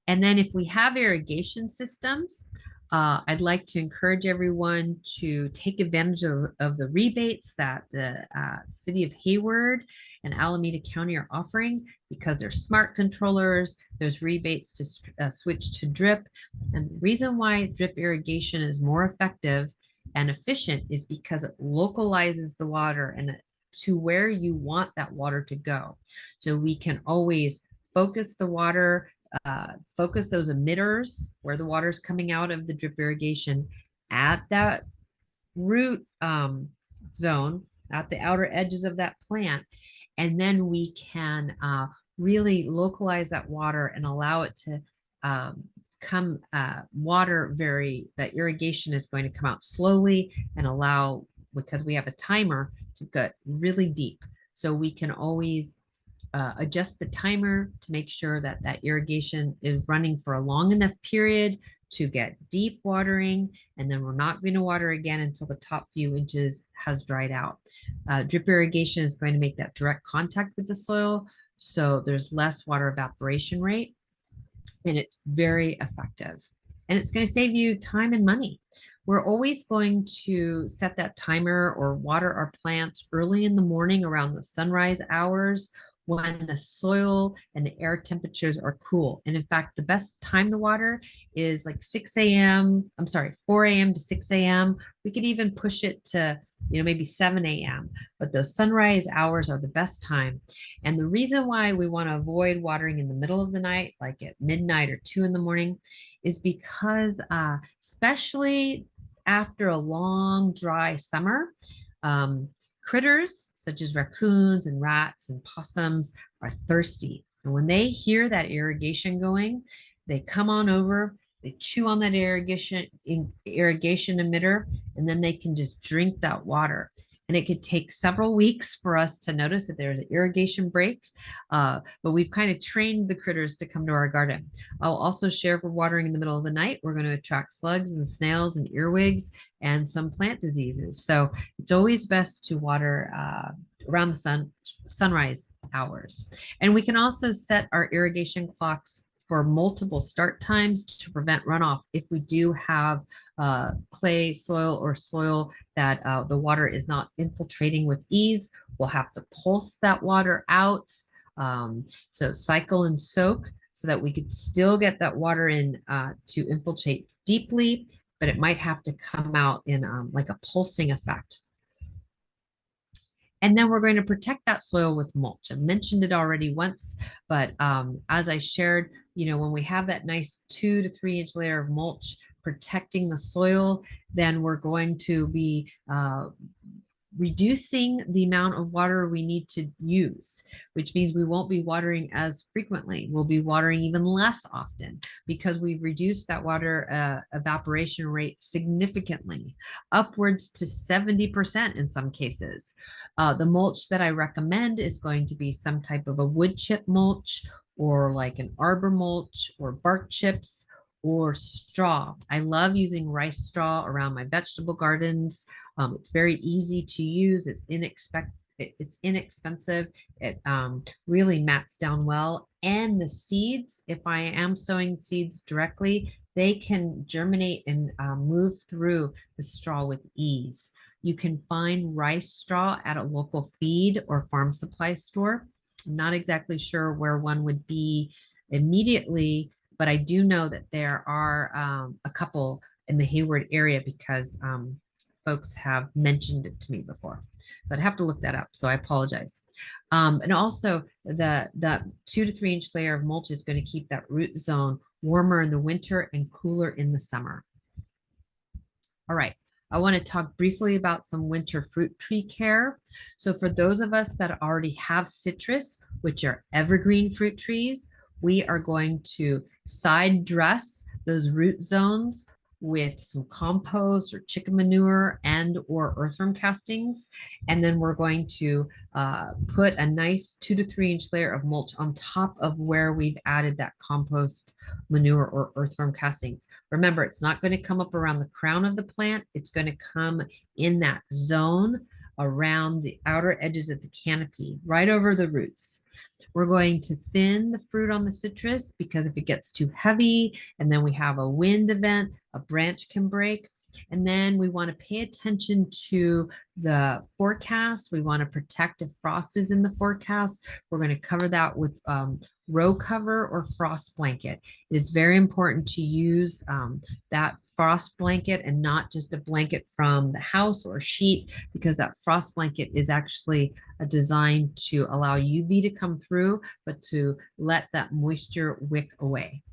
And then if we have irrigation systems, I'd like to encourage everyone to take advantage of the rebates that the city of Hayward and Alameda County are offering, because they're smart controllers. There's rebates to switch to drip. And the reason why drip irrigation is more effective and efficient is because it localizes the water and to where you want that water to go. So we can always focus the water, focus those emitters where the water is coming out of the drip irrigation at that root zone, at the outer edges of that plant. And then we can really localize that water and allow it to come that irrigation is going to come out slowly and allow, because we have a timer, to get really deep. So we can always adjust the timer to make sure that that irrigation is running for a long enough period to get deep watering, and then we're not going to water again until the top few inches has dried out. Drip irrigation is going to make that direct contact with the soil, so there's less water evaporation rate, and it's very effective. And it's going to save you time and money. We're always going to set that timer or water our plants early in the morning around the sunrise hours when the soil and the air temperatures are cool. And in fact, the best time to water is like 6 a.m. I'm sorry, 4 a.m. to 6 a.m. We could even push it to, maybe 7 a.m. But those sunrise hours are the best time. And the reason why we want to avoid watering in the middle of the night, like at midnight or 2 in the morning, is because especially after a long dry summer, critters such as raccoons and rats and possums are thirsty. And when they hear that irrigation going, they come on over, they chew on that irrigation emitter, and then they can just drink that water. And it could take several weeks for us to notice that there's an irrigation break, but we've kind of trained the critters to come to our garden. I'll also share, for watering in the middle of the night, we're going to attract slugs and snails and earwigs and some plant diseases. So it's always best to water around the sunrise hours. And we can also set our irrigation clocks for multiple start times to prevent runoff if we do have clay soil or soil that the water is not infiltrating with ease. We'll have to pulse that water out. So cycle and soak so that we could still get that water in to infiltrate deeply, but it might have to come out in like a pulsing effect. And then we're going to protect that soil with mulch. I mentioned it already once, but as I shared, when we have that nice 2 to 3 inch layer of mulch protecting the soil, then we're going to be reducing the amount of water we need to use, which means we won't be watering as frequently. We'll be watering even less often because we've reduced that water evaporation rate significantly, upwards to 70% in some cases. The mulch that I recommend is going to be some type of a wood chip mulch, or like an arbor mulch, or bark chips, or straw. I love using rice straw around my vegetable gardens. It's very easy to use. It's inexpensive. It really mats down well. And the seeds, if I am sowing seeds directly, they can germinate and move through the straw with ease. You can find rice straw at a local feed or farm supply store. I'm not exactly sure where one would be immediately, but I do know that there are a couple in the Hayward area because folks have mentioned it to me before. So I'd have to look that up. So I apologize. And also the 2 to 3 inch layer of mulch is going to keep that root zone warmer in the winter and cooler in the summer. All right. I want to talk briefly about some winter fruit tree care. So for those of us that already have citrus, which are evergreen fruit trees, we are going to side dress those root zones with some compost or chicken manure and or earthworm castings. And then we're going to put a nice 2 to 3 inch layer of mulch on top of where we've added that compost, manure, or earthworm castings. Remember, it's not going to come up around the crown of the plant. It's going to come in that zone around the outer edges of the canopy, right over the roots. We're going to thin the fruit on the citrus because if it gets too heavy and then we have a wind event, a branch can break. And then we want to pay attention to the forecast. We want to protect if frost is in the forecast. We're going to cover that with row cover or frost blanket. It's very important to use that frost blanket and not just a blanket from the house or a sheet, because that frost blanket is actually designed to allow UV to come through, but to let that moisture wick away.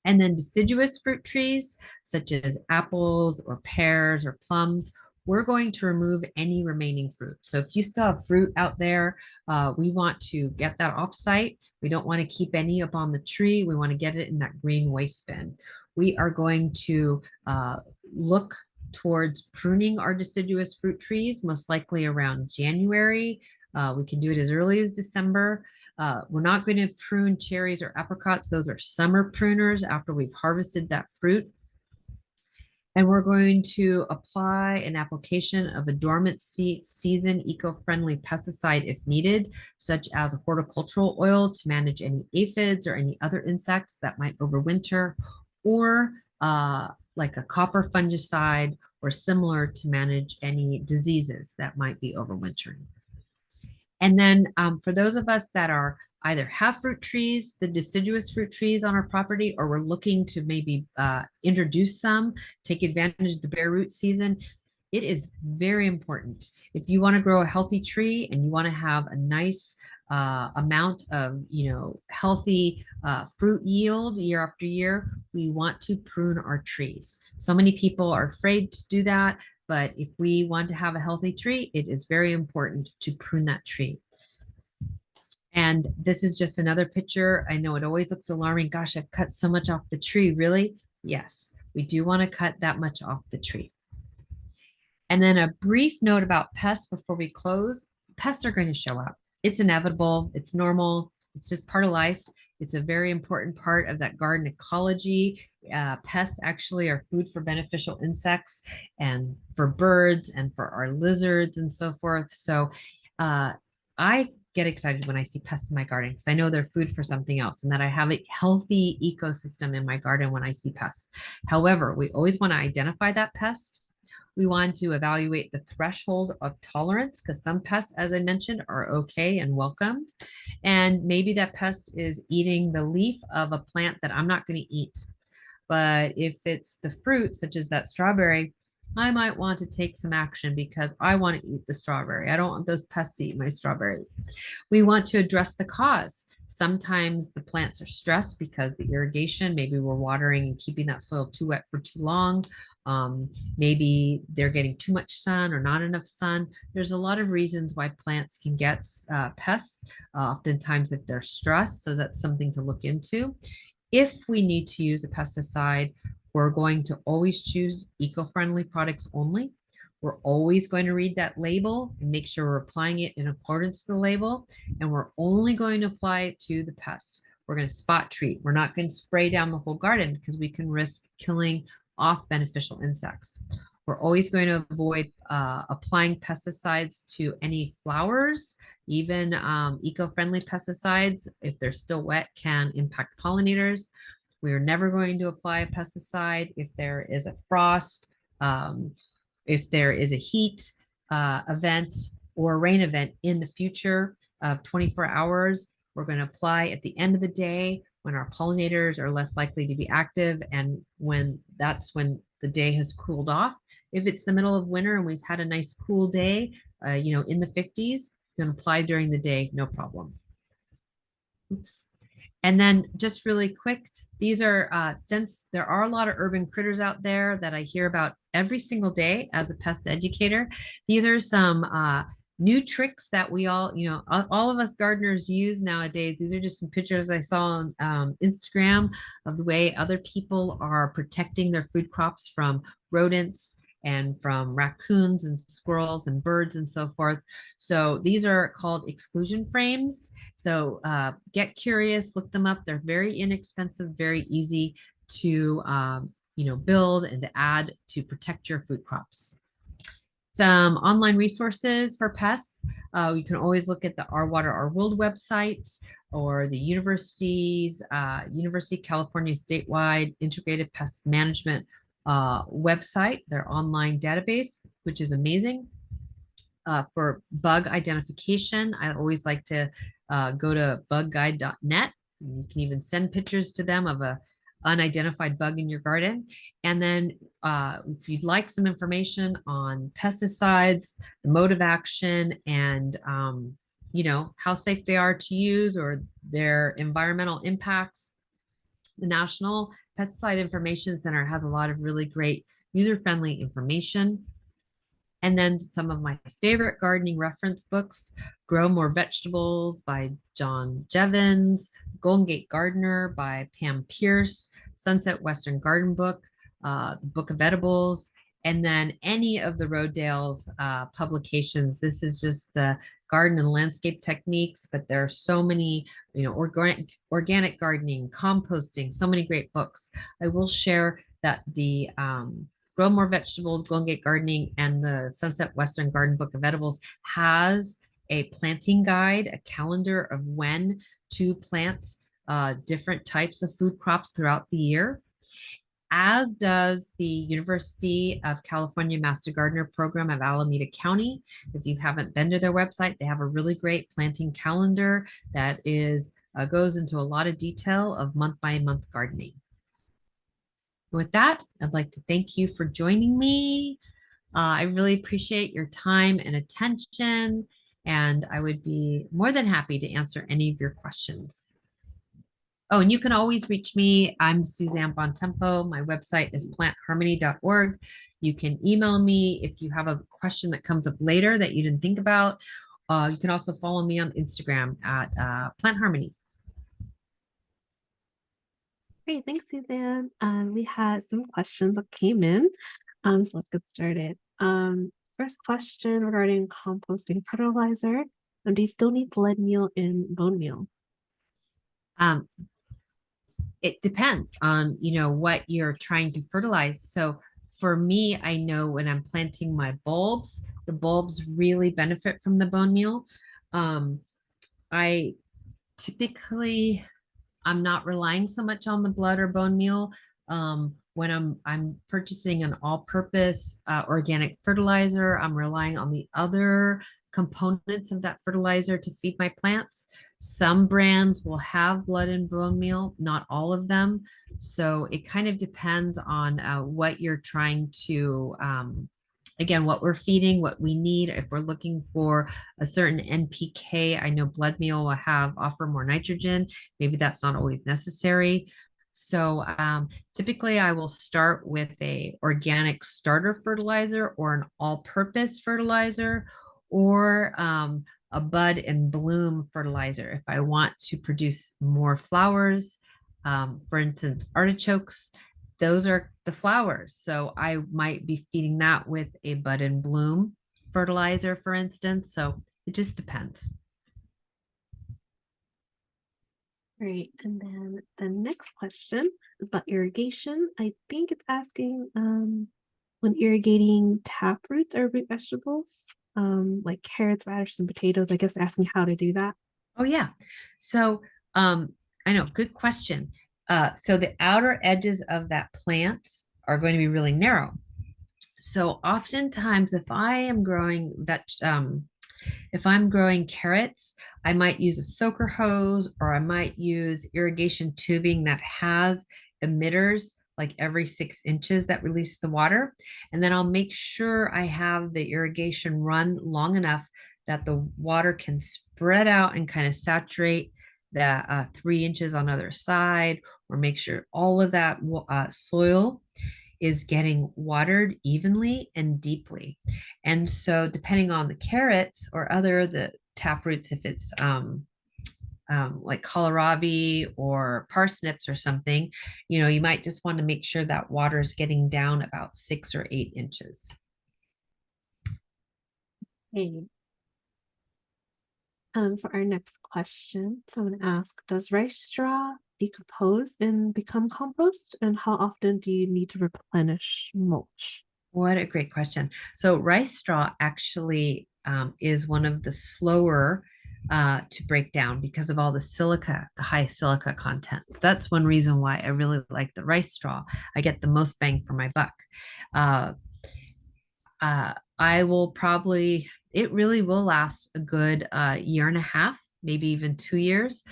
And then deciduous fruit trees, such as apples or pears or plums, we're going to remove any remaining fruit. So if you still have fruit out there, we want to get that off site. We don't want to keep any up on the tree. We want to get it in that green waste bin. We are going to look towards pruning our deciduous fruit trees, most likely around January, We can do it as early as December. We're not going to prune cherries or apricots. Those are summer pruners after we've harvested that fruit. And we're going to apply an application of a dormant season eco-friendly pesticide if needed, such as a horticultural oil to manage any aphids or any other insects that might overwinter, or like a copper fungicide or similar to manage any diseases that might be overwintering. And then for those of us that are either have fruit trees, the deciduous fruit trees on our property, or we're looking to maybe introduce some, take advantage of the bare root season, it is very important. If you want to grow a healthy tree and you want to have a nice amount of, healthy fruit yield year after year, we want to prune our trees. So many people are afraid to do that, but if we want to have a healthy tree, it is very important to prune that tree. And this is just another picture. I know it always looks alarming. Gosh, I've cut so much off the tree. Really? Yes, we do want to cut that much off the tree. And then a brief note about pests before we close. Pests are going to show up. It's inevitable. It's normal. It's just part of life. It's a very important part of that garden ecology. Pests actually are food for beneficial insects and for birds and for our lizards and so forth. So I get excited when I see pests in my garden because I know they're food for something else and that I have a healthy ecosystem in my garden when I see pests. However, we always want to identify that pest. We want to evaluate the threshold of tolerance because some pests, as I mentioned, are okay and welcome. And maybe that pest is eating the leaf of a plant that I'm not going to eat. But if it's the fruit, such as that strawberry, I might want to take some action because I want to eat the strawberry. I don't want those pests to eat my strawberries. We want to address the cause. Sometimes the plants are stressed because the irrigation, maybe we're watering and keeping that soil too wet for too long. Maybe they're getting too much sun or not enough sun. There's a lot of reasons why plants can get pests, oftentimes if they're stressed. So that's something to look into. If we need to use a pesticide, we're going to always choose eco-friendly products only. We're always going to read that label and make sure we're applying it in accordance to the label. And we're only going to apply it to the pests. We're going to spot treat. We're not going to spray down the whole garden because we can risk killing off beneficial insects. We're always going to avoid applying pesticides to any flowers. Even eco-friendly pesticides, if they're still wet, can impact pollinators. We are never going to apply a pesticide if there is a frost, if there is a heat event or a rain event in the future of 24 hours. We're going to apply at the end of the day when our pollinators are less likely to be active and that's when the day has cooled off. If it's the middle of winter and we've had a nice cool day, in the 50s, you can apply during the day, no problem. Oops. And then just really quick, these are, since there are a lot of urban critters out there that I hear about every single day as a pest educator, these are some new tricks that we all of us gardeners use nowadays. These are just some pictures I saw on Instagram of the way other people are protecting their food crops from rodents and from raccoons and squirrels and birds and so forth. So these are called exclusion frames. So get curious, look them up. They're very inexpensive, very easy to build and to add to protect your food crops. Some online resources for pests. You can always look at the Our Water, Our World website or the University of California statewide integrated pest management website, their online database, which is amazing. For bug identification, I always like to go to bugguide.net. You can even send pictures to them of a unidentified bug in your garden. And then if you'd like some information on pesticides, the mode of action, and how safe they are to use or their environmental impacts, the National Pesticide Information Center has a lot of really great user-friendly information. And then some of my favorite gardening reference books, Grow More Vegetables by John Jevons, Golden Gate Gardener by Pam Pierce, Sunset Western Garden Book, the Book of Edibles, And then any of the Rodale's publications. This is just the garden and landscape techniques, but there are so many, organic gardening, composting, so many great books. I will share that the Grow More Vegetables, Go and Get Gardening, and the Sunset Western Garden Book of Edibles has a planting guide, a calendar of when to plant different types of food crops throughout the year, as does the University of California Master Gardener Program of Alameda County. If you haven't been to their website, they have a really great planting calendar that is goes into a lot of detail of month by month gardening. With that, I'd like to thank you for joining me. I really appreciate your time and attention, and I would be more than happy to answer any of your questions. Oh, and you can always reach me. I'm Suzanne Bontempo. My website is plantharmony.org. You can email me if you have a question that comes up later that you didn't think about. You can also follow me on Instagram at Plant Harmony. Great, thanks, Suzanne. We had some questions that came in. So let's get started. First question regarding composting fertilizer. Do you still need blood meal and bone meal? Um, it depends on what you're trying to fertilize. So for me, I know when I'm planting my bulbs, the bulbs really benefit from the bone meal. I typically I'm not relying so much on the blood or bone meal. When I'm purchasing an all-purpose organic fertilizer, I'm relying on the other components of that fertilizer to feed my plants. Some brands will have blood and bone meal, not all of them. So it kind of depends on what you're trying to again, what we're feeding, what we need. If we're looking for a certain NPK, I know blood meal will offer more nitrogen. Maybe that's not always necessary. So typically I will start with a organic starter fertilizer or an all-purpose fertilizer, or a bud and bloom fertilizer if I want to produce more flowers. For instance, artichokes, those are the flowers. So I might be feeding that with a bud and bloom fertilizer, for instance. So it just depends. Great. And then the next question is about irrigation. I think it's asking when irrigating tap roots or root vegetables, like carrots, radishes, and potatoes, I guess asking how to do that. Oh, yeah. So I know, good question. So the outer edges of that plant are going to be really narrow. So oftentimes, if I'm growing carrots, I might use a soaker hose, or I might use irrigation tubing that has emitters like every 6 inches that release the water. And then I'll make sure I have the irrigation run long enough that the water can spread out and kind of saturate the 3 inches on the other side, or make sure all of that soil is getting watered evenly and deeply. And so depending on the carrots or the tap roots, if it's like kohlrabi or parsnips or something, you might just want to make sure that water is getting down about 6 or 8 inches. Okay. For our next question, someone asked, does rice straw decompose and become compost? And how often do you need to replenish mulch? What a great question. So rice straw actually is one of the slower to break down because of all the high silica content. So that's one reason why I really like the rice straw. I get the most bang for my buck. Uh, it really will last a good year and a half, maybe even 2 years.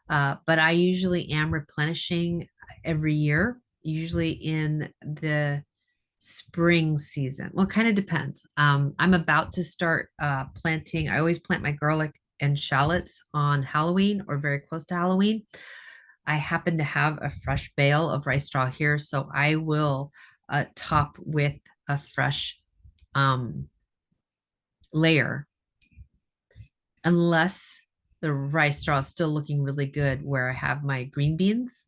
But I usually am replenishing every year, usually in the spring season. Well, it kind of depends. I'm about to start planting. I always plant my garlic and shallots on Halloween or very close to Halloween. I happen to have a fresh bale of rice straw here, so I will top with a fresh layer, unless the rice straw is still looking really good where I have my green beans.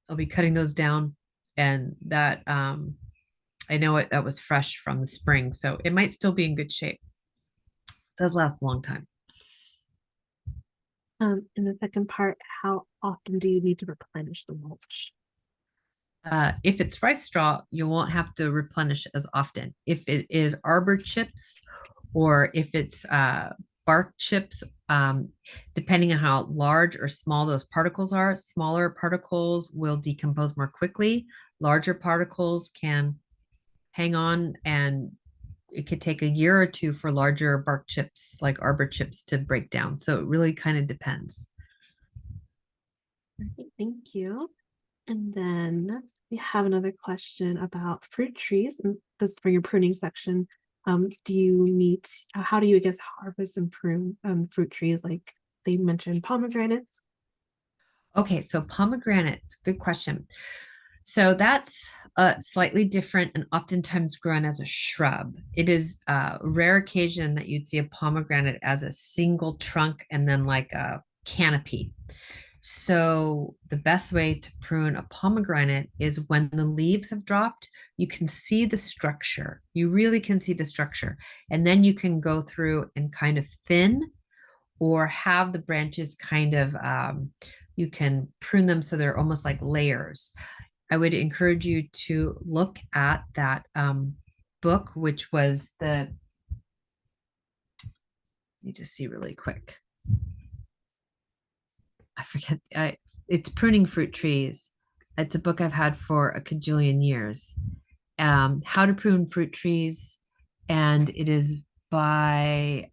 I'll be cutting those down, and that I know it that was fresh from the spring, so it might still be in good shape. Does last a long time. In the second part, how often do you need to replenish the mulch? If it's rice straw, you won't have to replenish as often. If it is arbor chips or if it's bark chips, depending on how large or small those particles are, smaller particles will decompose more quickly. Larger particles can hang on, and it could take a year or two for larger bark chips like arbor chips to break down. So it really kind of depends. Right, thank you. And then we have another question about fruit trees. And this for your pruning section. Do you meet, how do you, I guess, harvest and prune fruit trees? Like they mentioned pomegranates. Okay, so pomegranates, good question. So that's slightly different and oftentimes grown as a shrub. It is a rare occasion that you'd see a pomegranate as a single trunk and then like a canopy. So the best way to prune a pomegranate is when the leaves have dropped, you can see the structure. You really can see the structure. And then you can go through and kind of thin or have the branches kind of, you can prune them so they're almost like layers. I would encourage you to look at that book, which was let me just see really quick. I forget. It's Pruning Fruit Trees. It's a book I've had for a cajillion years. How to Prune Fruit Trees, and it is by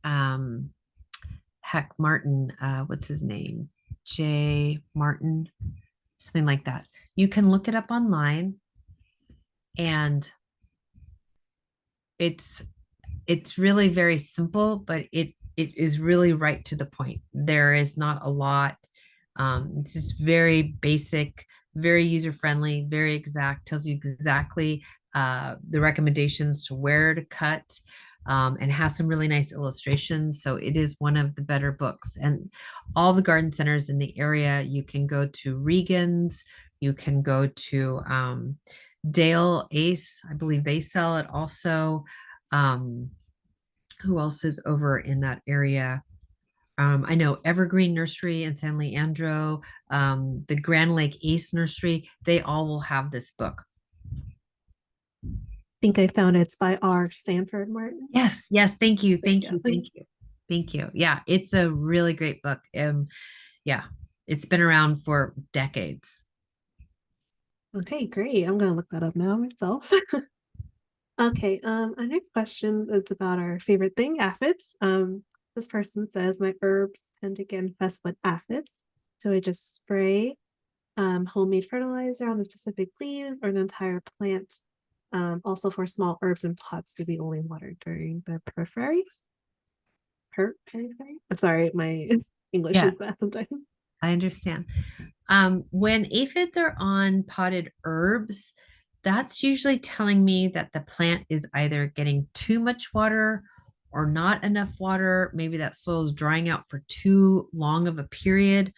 Heck Martin. What's his name? J. Martin, something like that. You can look it up online, and it's it's really very simple, but it is really right to the point. There is not a lot. It's just very basic, very user friendly, very exact. Tells you exactly the recommendations to where to cut, and has some really nice illustrations. So it is one of the better books. And all the garden centers in the area, you can go to Regan's, you can go to Dale Ace. I believe they sell it also. Um, who else is over in that area? I know Evergreen Nursery in San Leandro, the Grand Lake Ace Nursery, they all will have this book. Think I found it. It's by R. Sanford Martin. Yes, yes, thank you, There thank you you, go. thank you, thank you. Yeah, it's a really great book. Yeah, it's been around for decades. Okay, great. I'm gonna look that up now myself. Okay, our next question is about our favorite thing, aphids. This person says my herbs tend to get infested with aphids, so I just spray homemade fertilizer on the specific leaves or the entire plant. Also for small herbs and pots to be only watered during the periphery. Periphery? I'm sorry, my English Yeah, is bad sometimes. I understand. When aphids are on potted herbs, that's usually telling me that the plant is either getting too much water or not enough water. Maybe that soil is drying out for too long of a period.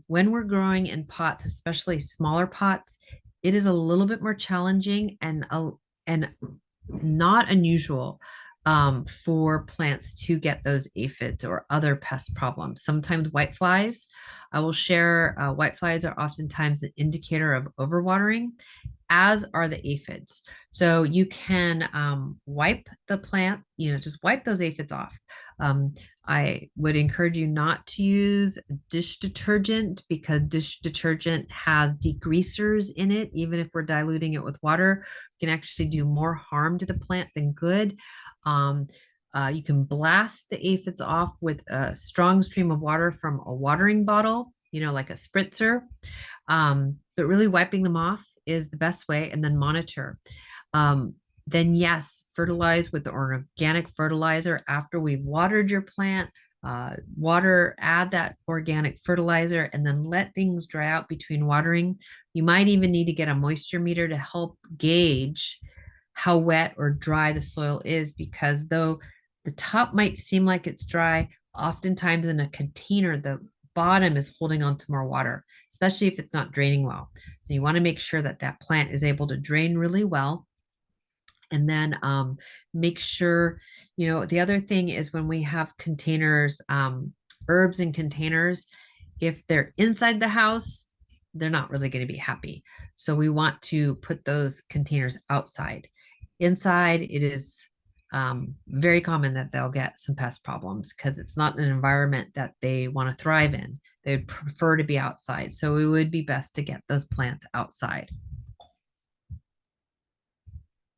When we're growing in pots, especially smaller pots, it is a little bit more challenging and not unusual for plants to get those aphids or other pest problems. Sometimes whiteflies. I will share whiteflies are oftentimes an indicator of overwatering, as are the aphids. So you can wipe the plant, just wipe those aphids off. I would encourage you not to use dish detergent because dish detergent has degreasers in it. Even if we're diluting it with water, it can actually do more harm to the plant than good. Um, you can blast the aphids off with a strong stream of water from a watering bottle, like a spritzer. But really wiping them off is the best way, and then monitor. Then, yes, fertilize with the organic fertilizer after we've watered your plant. Add that organic fertilizer, and then let things dry out between watering. You might even need to get a moisture meter to help gauge how wet or dry the soil is, because though the top might seem like it's dry, oftentimes in a container, the bottom is holding on to more water, especially if it's not draining well. So you want to make sure that that plant is able to drain really well. And then make sure, the other thing is when we have containers, herbs in containers, if they're inside the house, they're not really going to be happy. So we want to put those containers outside. Inside, it is very common that they'll get some pest problems because it's not an environment that they want to thrive in. They would prefer to be outside. So it would be best to get those plants outside.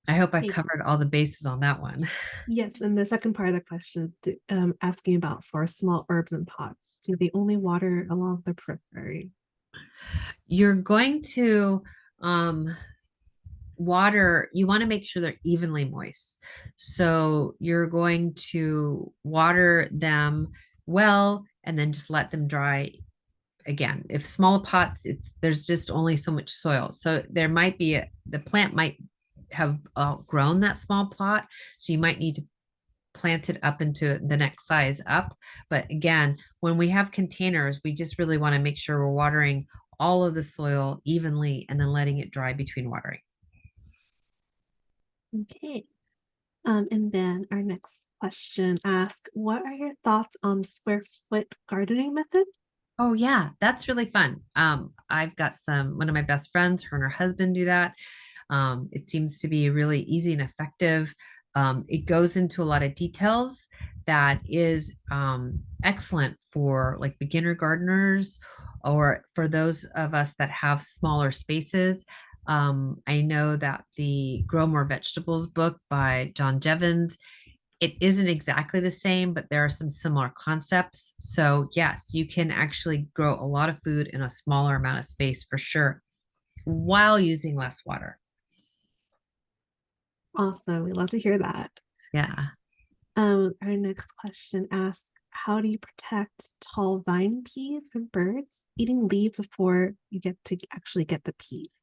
I hope I Hey, covered all the bases on that one. yes, and the second part of the question is asking about for small herbs and pots. Do they only water along the periphery? You're going to water, you want to make sure they're evenly moist. So you're going to water them well and then just let them dry again. If small pots, there's just only so much soil. So there might be the plant might have grown that small plot. So you might need to plant it up into the next size up. But again, when we have containers, we just really want to make sure we're watering all of the soil evenly and then letting it dry between watering. Okay. And then our next question asks, what are your thoughts on square foot gardening method? Oh yeah, that's really fun. I've got one of my best friends, her and her husband do that. It seems to be really easy and effective. It goes into a lot of details that is excellent for like beginner gardeners or for those of us that have smaller spaces. I know that the Grow More Vegetables book by John Jevons, it isn't exactly the same, but there are some similar concepts. So yes, you can actually grow a lot of food in a smaller amount of space for sure, while using less water. Awesome. We love to hear that. Yeah. Our next question asks, how do you protect tall vine peas from birds eating leaves before you get to actually get the peas?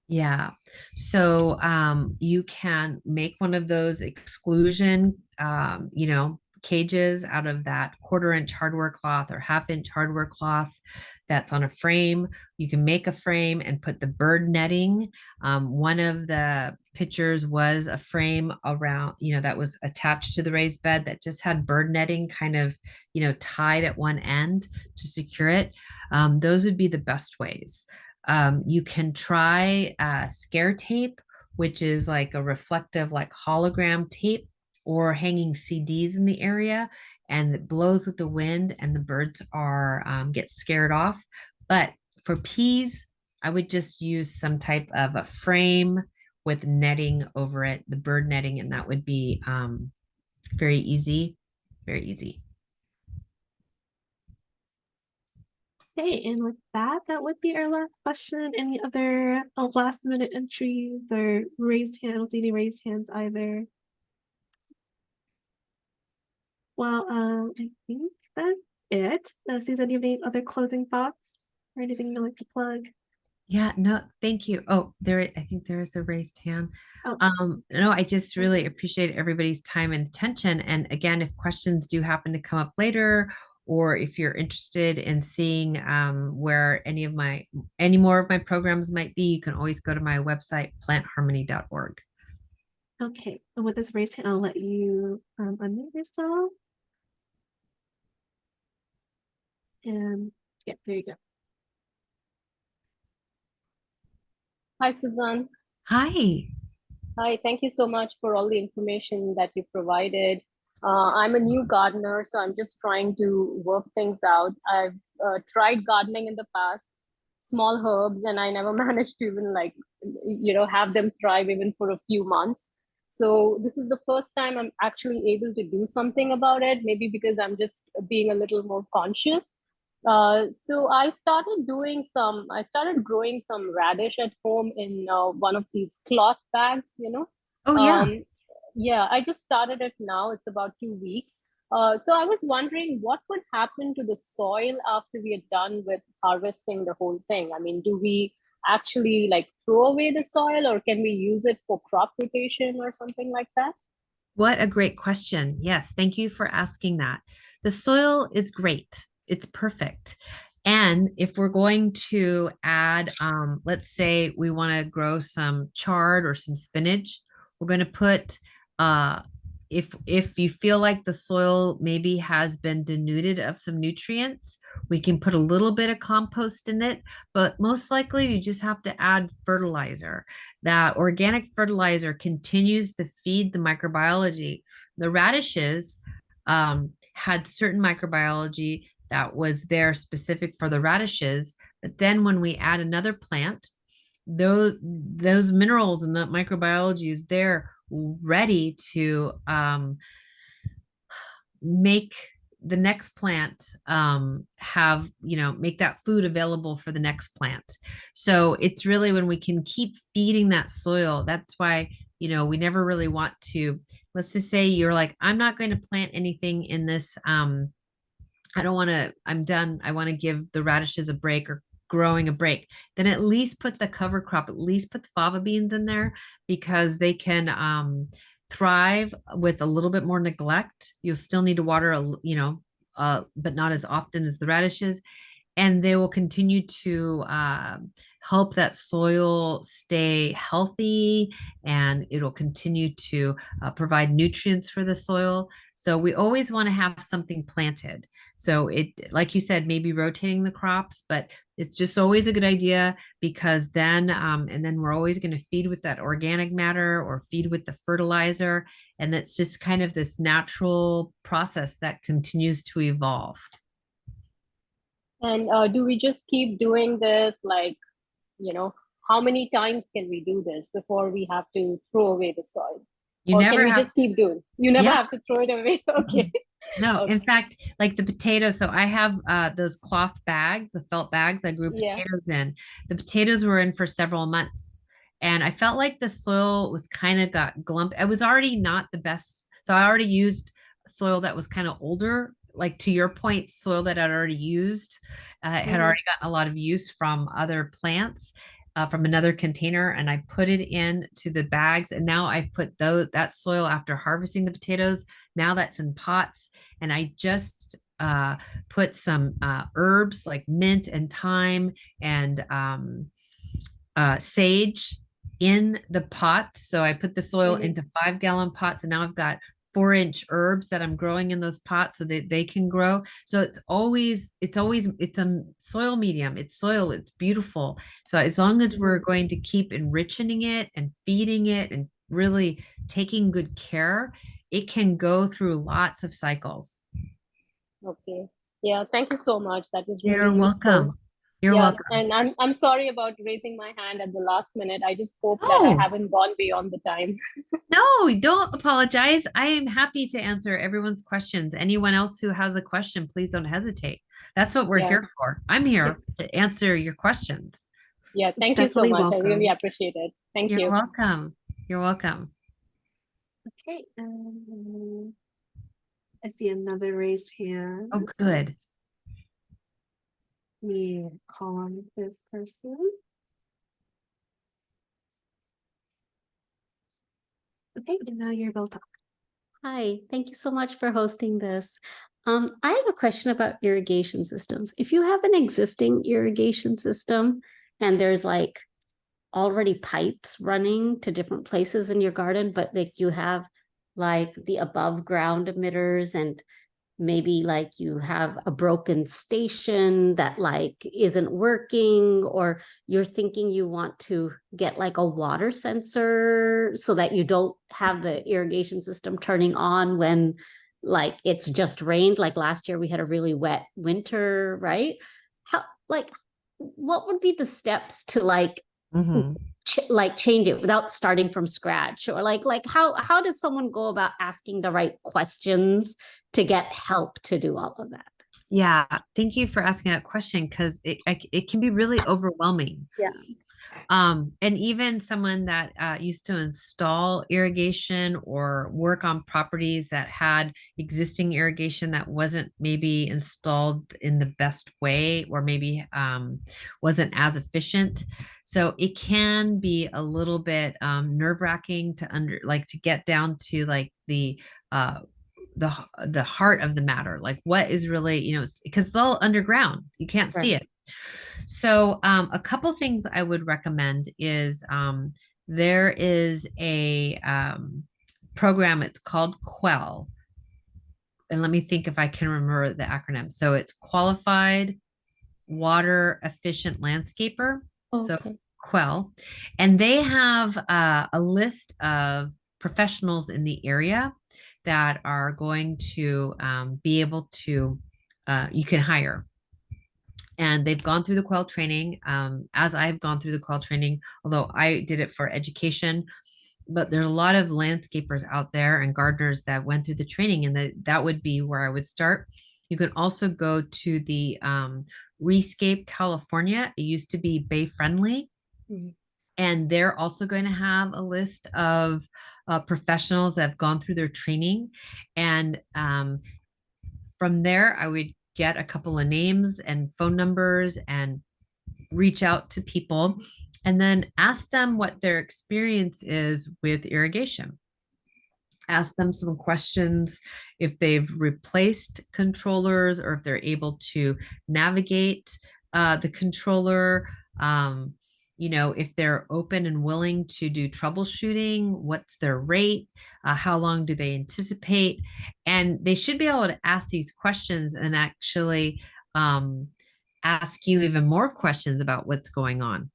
Yeah. So you can make one of those exclusion, cages out of that 1/4 inch hardware cloth or 1/2 inch hardware cloth that's on a frame. You can make a frame and put the bird netting. One of the pictures was a frame around, that was attached to the raised bed that just had bird netting kind of, tied at one end to secure it. Those would be the best ways. You can try scare tape, which is like a reflective, like hologram tape, or hanging CDs in the area, and it blows with the wind, and the birds are get scared off. But for peas, I would just use some type of a frame with netting over it, the bird netting, and that would be very easy, very easy. Okay, and with that, that would be our last question. Any other last minute entries or raised hands? I don't see any raised hands either. Well, I think that's it. Susan, do you have any other closing thoughts or anything you'd like to plug? Yeah, no, thank you. Oh, I think there is a raised hand. Oh, No, I just really appreciate everybody's time and attention. And again, if questions do happen to come up later, or if you're interested in seeing where any more of my programs might be, you can always go to my website, plantharmony.org. okay. And with this raised hand, I'll let you unmute yourself. And yeah, there you go. Hi, Suzanne. Hi. Hi, thank you so much for all the information that you provided. I'm a new gardener, so I'm just trying to work things out. I've tried gardening in the past, small herbs, and I never managed to even have them thrive even for a few months. So this is the first time I'm actually able to do something about it, maybe because I'm just being a little more conscious. So I started growing some radish at home in one of these cloth bags. Oh, yeah. Um, yeah, I just started it now. It's about 2 weeks. So I was wondering what would happen to the soil after we are done with harvesting the whole thing. I mean, do we actually like throw away the soil or can we use it for crop rotation or something like that? What a great question. Yes, thank you for asking that. The soil is great. It's perfect. And if we're going to add, let's say we want to grow some chard or some spinach, We're going to put, if you feel like the soil maybe has been denuded of some nutrients, we can put a little bit of compost in it, but most likely you just have to add fertilizer. That organic fertilizer continues to feed the microbiology. The radishes had certain microbiology that was there specific for the radishes, but then when we add another plant, those minerals and that microbiology is there ready to make the next plant have, make that food available for the next plant. So it's really when we can keep feeding that soil. That's why, we never really want to, let's just say you're like, I'm not going to plant anything in this. I don't want to, I'm done. I want to give the radishes a break or growing a break. Then at least put the cover crop, at least put the fava beans in there, because they can thrive with a little bit more neglect. You'll still need to water, but not as often as the radishes. And they will continue to help that soil stay healthy, and it'll continue to provide nutrients for the soil. So we always want to have something planted. So it, like you said, maybe rotating the crops, but it's just always a good idea, because then, and then we're always going to feed with that organic matter or feed with the fertilizer. And that's just kind of this natural process that continues to evolve. And do we just keep doing this? Like, how many times can we do this before we have to throw away the soil? You or never can we have, just keep doing? You never Yeah. have to throw it away. Okay. No, Okay. in fact, like the potatoes. So I have those cloth bags, the felt bags I grew Yeah. potatoes in. The potatoes were in for several months. And I felt like the soil was kind of got glump. It was already not the best. So I already used soil that was kind of older, like to your point, soil that I'd already used, had already gotten a lot of use from other plants. From another container, and I put it into the bags, and now I put that soil after harvesting the potatoes. Now that's in pots, and I just put some herbs like mint and thyme and sage in the pots. So I put the soil into 5-gallon pots, and now I've got 4-inch herbs that I'm growing in those pots so that they can grow. So it's a soil medium. It's soil. It's beautiful. So as long as we're going to keep enriching it and feeding it and really taking good care, it can go through lots of cycles. Okay. Yeah. Thank you so much. That was really You're useful. welcome. You're welcome. And I'm sorry about raising my hand at the last minute. I just hope that No. I haven't gone beyond the time. No, don't apologize. I am happy to answer everyone's questions. Anyone else who has a question, please don't hesitate. That's what we're here for. I'm here to answer your questions. Yeah, thank Definitely you so much. welcome. I really appreciate it. Thank You're you. welcome. You're welcome. Okay. I see another raised hand. Oh, good. Let me call on this person. Okay, and now you're able to talk. Hi, thank you so much for hosting this. I have a question about irrigation systems. If you have an existing irrigation system and there's like already pipes running to different places in your garden, but like you have like the above ground emitters, and maybe like you have a broken station that like isn't working, or you're thinking you want to get like a water sensor so that you don't have the irrigation system turning on when like it's just rained. Like last year we had a really wet winter, right? How, like, what would be the steps to like change it without starting from scratch? Or like how does someone go about asking the right questions to get help to do all of that? Yeah, thank you for asking that question, because it can be really overwhelming. Yeah. And even someone that used to install irrigation or work on properties that had existing irrigation that wasn't maybe installed in the best way, or maybe wasn't as efficient. So it can be a little bit nerve-wracking to get down to like the heart of the matter, like what is really, because it's all underground, you can't see it. So a couple things I would recommend is there is a program. It's called Quell. And let me think if I can remember the acronym. So it's Qualified Water Efficient Landscaper. So Okay. Quell. And they have a list of professionals in the area that are going to be able to, you can hire. And they've gone through the Quell training, as I've gone through the Quell training, although I did it for education. But there's a lot of landscapers out there and gardeners that went through the training, and that would be where I would start. You can also go to the Rescape California. It used to be Bay Friendly. Mhm. And they're also going to have a list of professionals that have gone through their training. And from there, I would get a couple of names and phone numbers and reach out to people and then ask them what their experience is with irrigation. Ask them some questions if they've replaced controllers or if they're able to navigate the controller. If they're open and willing to do troubleshooting, what's their rate? How long do they anticipate? And they should be able to ask these questions and actually ask you even more questions about what's going on.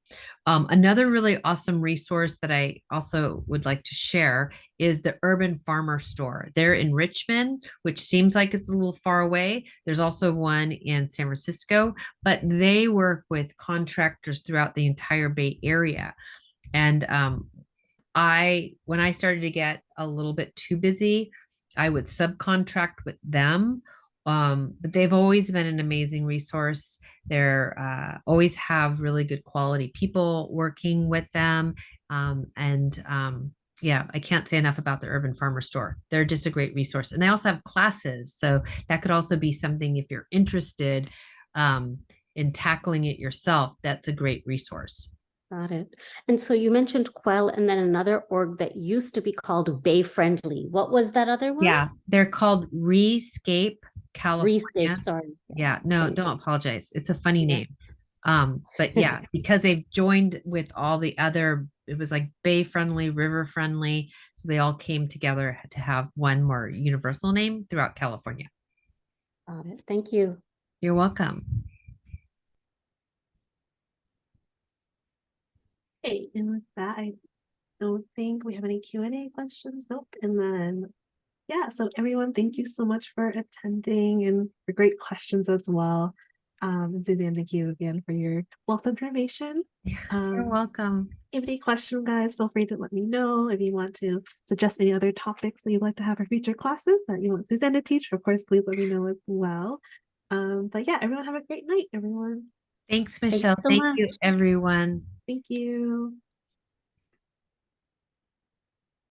Another really awesome resource that I also would like to share is the Urban Farmer Store. They're in Richmond, which seems like it's a little far away. There's also one in San Francisco, but they work with contractors throughout the entire Bay Area. And when I started to get a little bit too busy, I would subcontract with them. But they've always been an amazing resource. They're always have really good quality people working with them. Yeah, I can't say enough about the Urban Farmer Store. They're just a great resource. And they also have classes. So that could also be something if you're interested in tackling it yourself. That's a great resource. Got it. And so you mentioned Quell and then another org that used to be called Bay Friendly. What was that other one? Yeah, they're called Rescape California. Rescape, sorry. Yeah, no, Thank don't you. apologize. It's a funny Yeah. name. But yeah, because they've joined with all the other, it was like Bay Friendly, River Friendly. So they all came together to have one more universal name throughout California. Got it. Thank you. You're welcome. Okay, and with that, I don't think we have any Q&A questions. Nope. And then, yeah, so everyone, thank you so much for attending and for great questions as well. And Suzanne, thank you again for your wealth of information. You're welcome. If you have any questions, guys, feel free to let me know. If you want to suggest any other topics that you'd like to have for future classes that you want Suzanne to teach, of course, please let me know as well. But yeah, everyone have a great night, everyone. Thanks, Thank you Michelle. so Thank much. you, everyone. Thank you.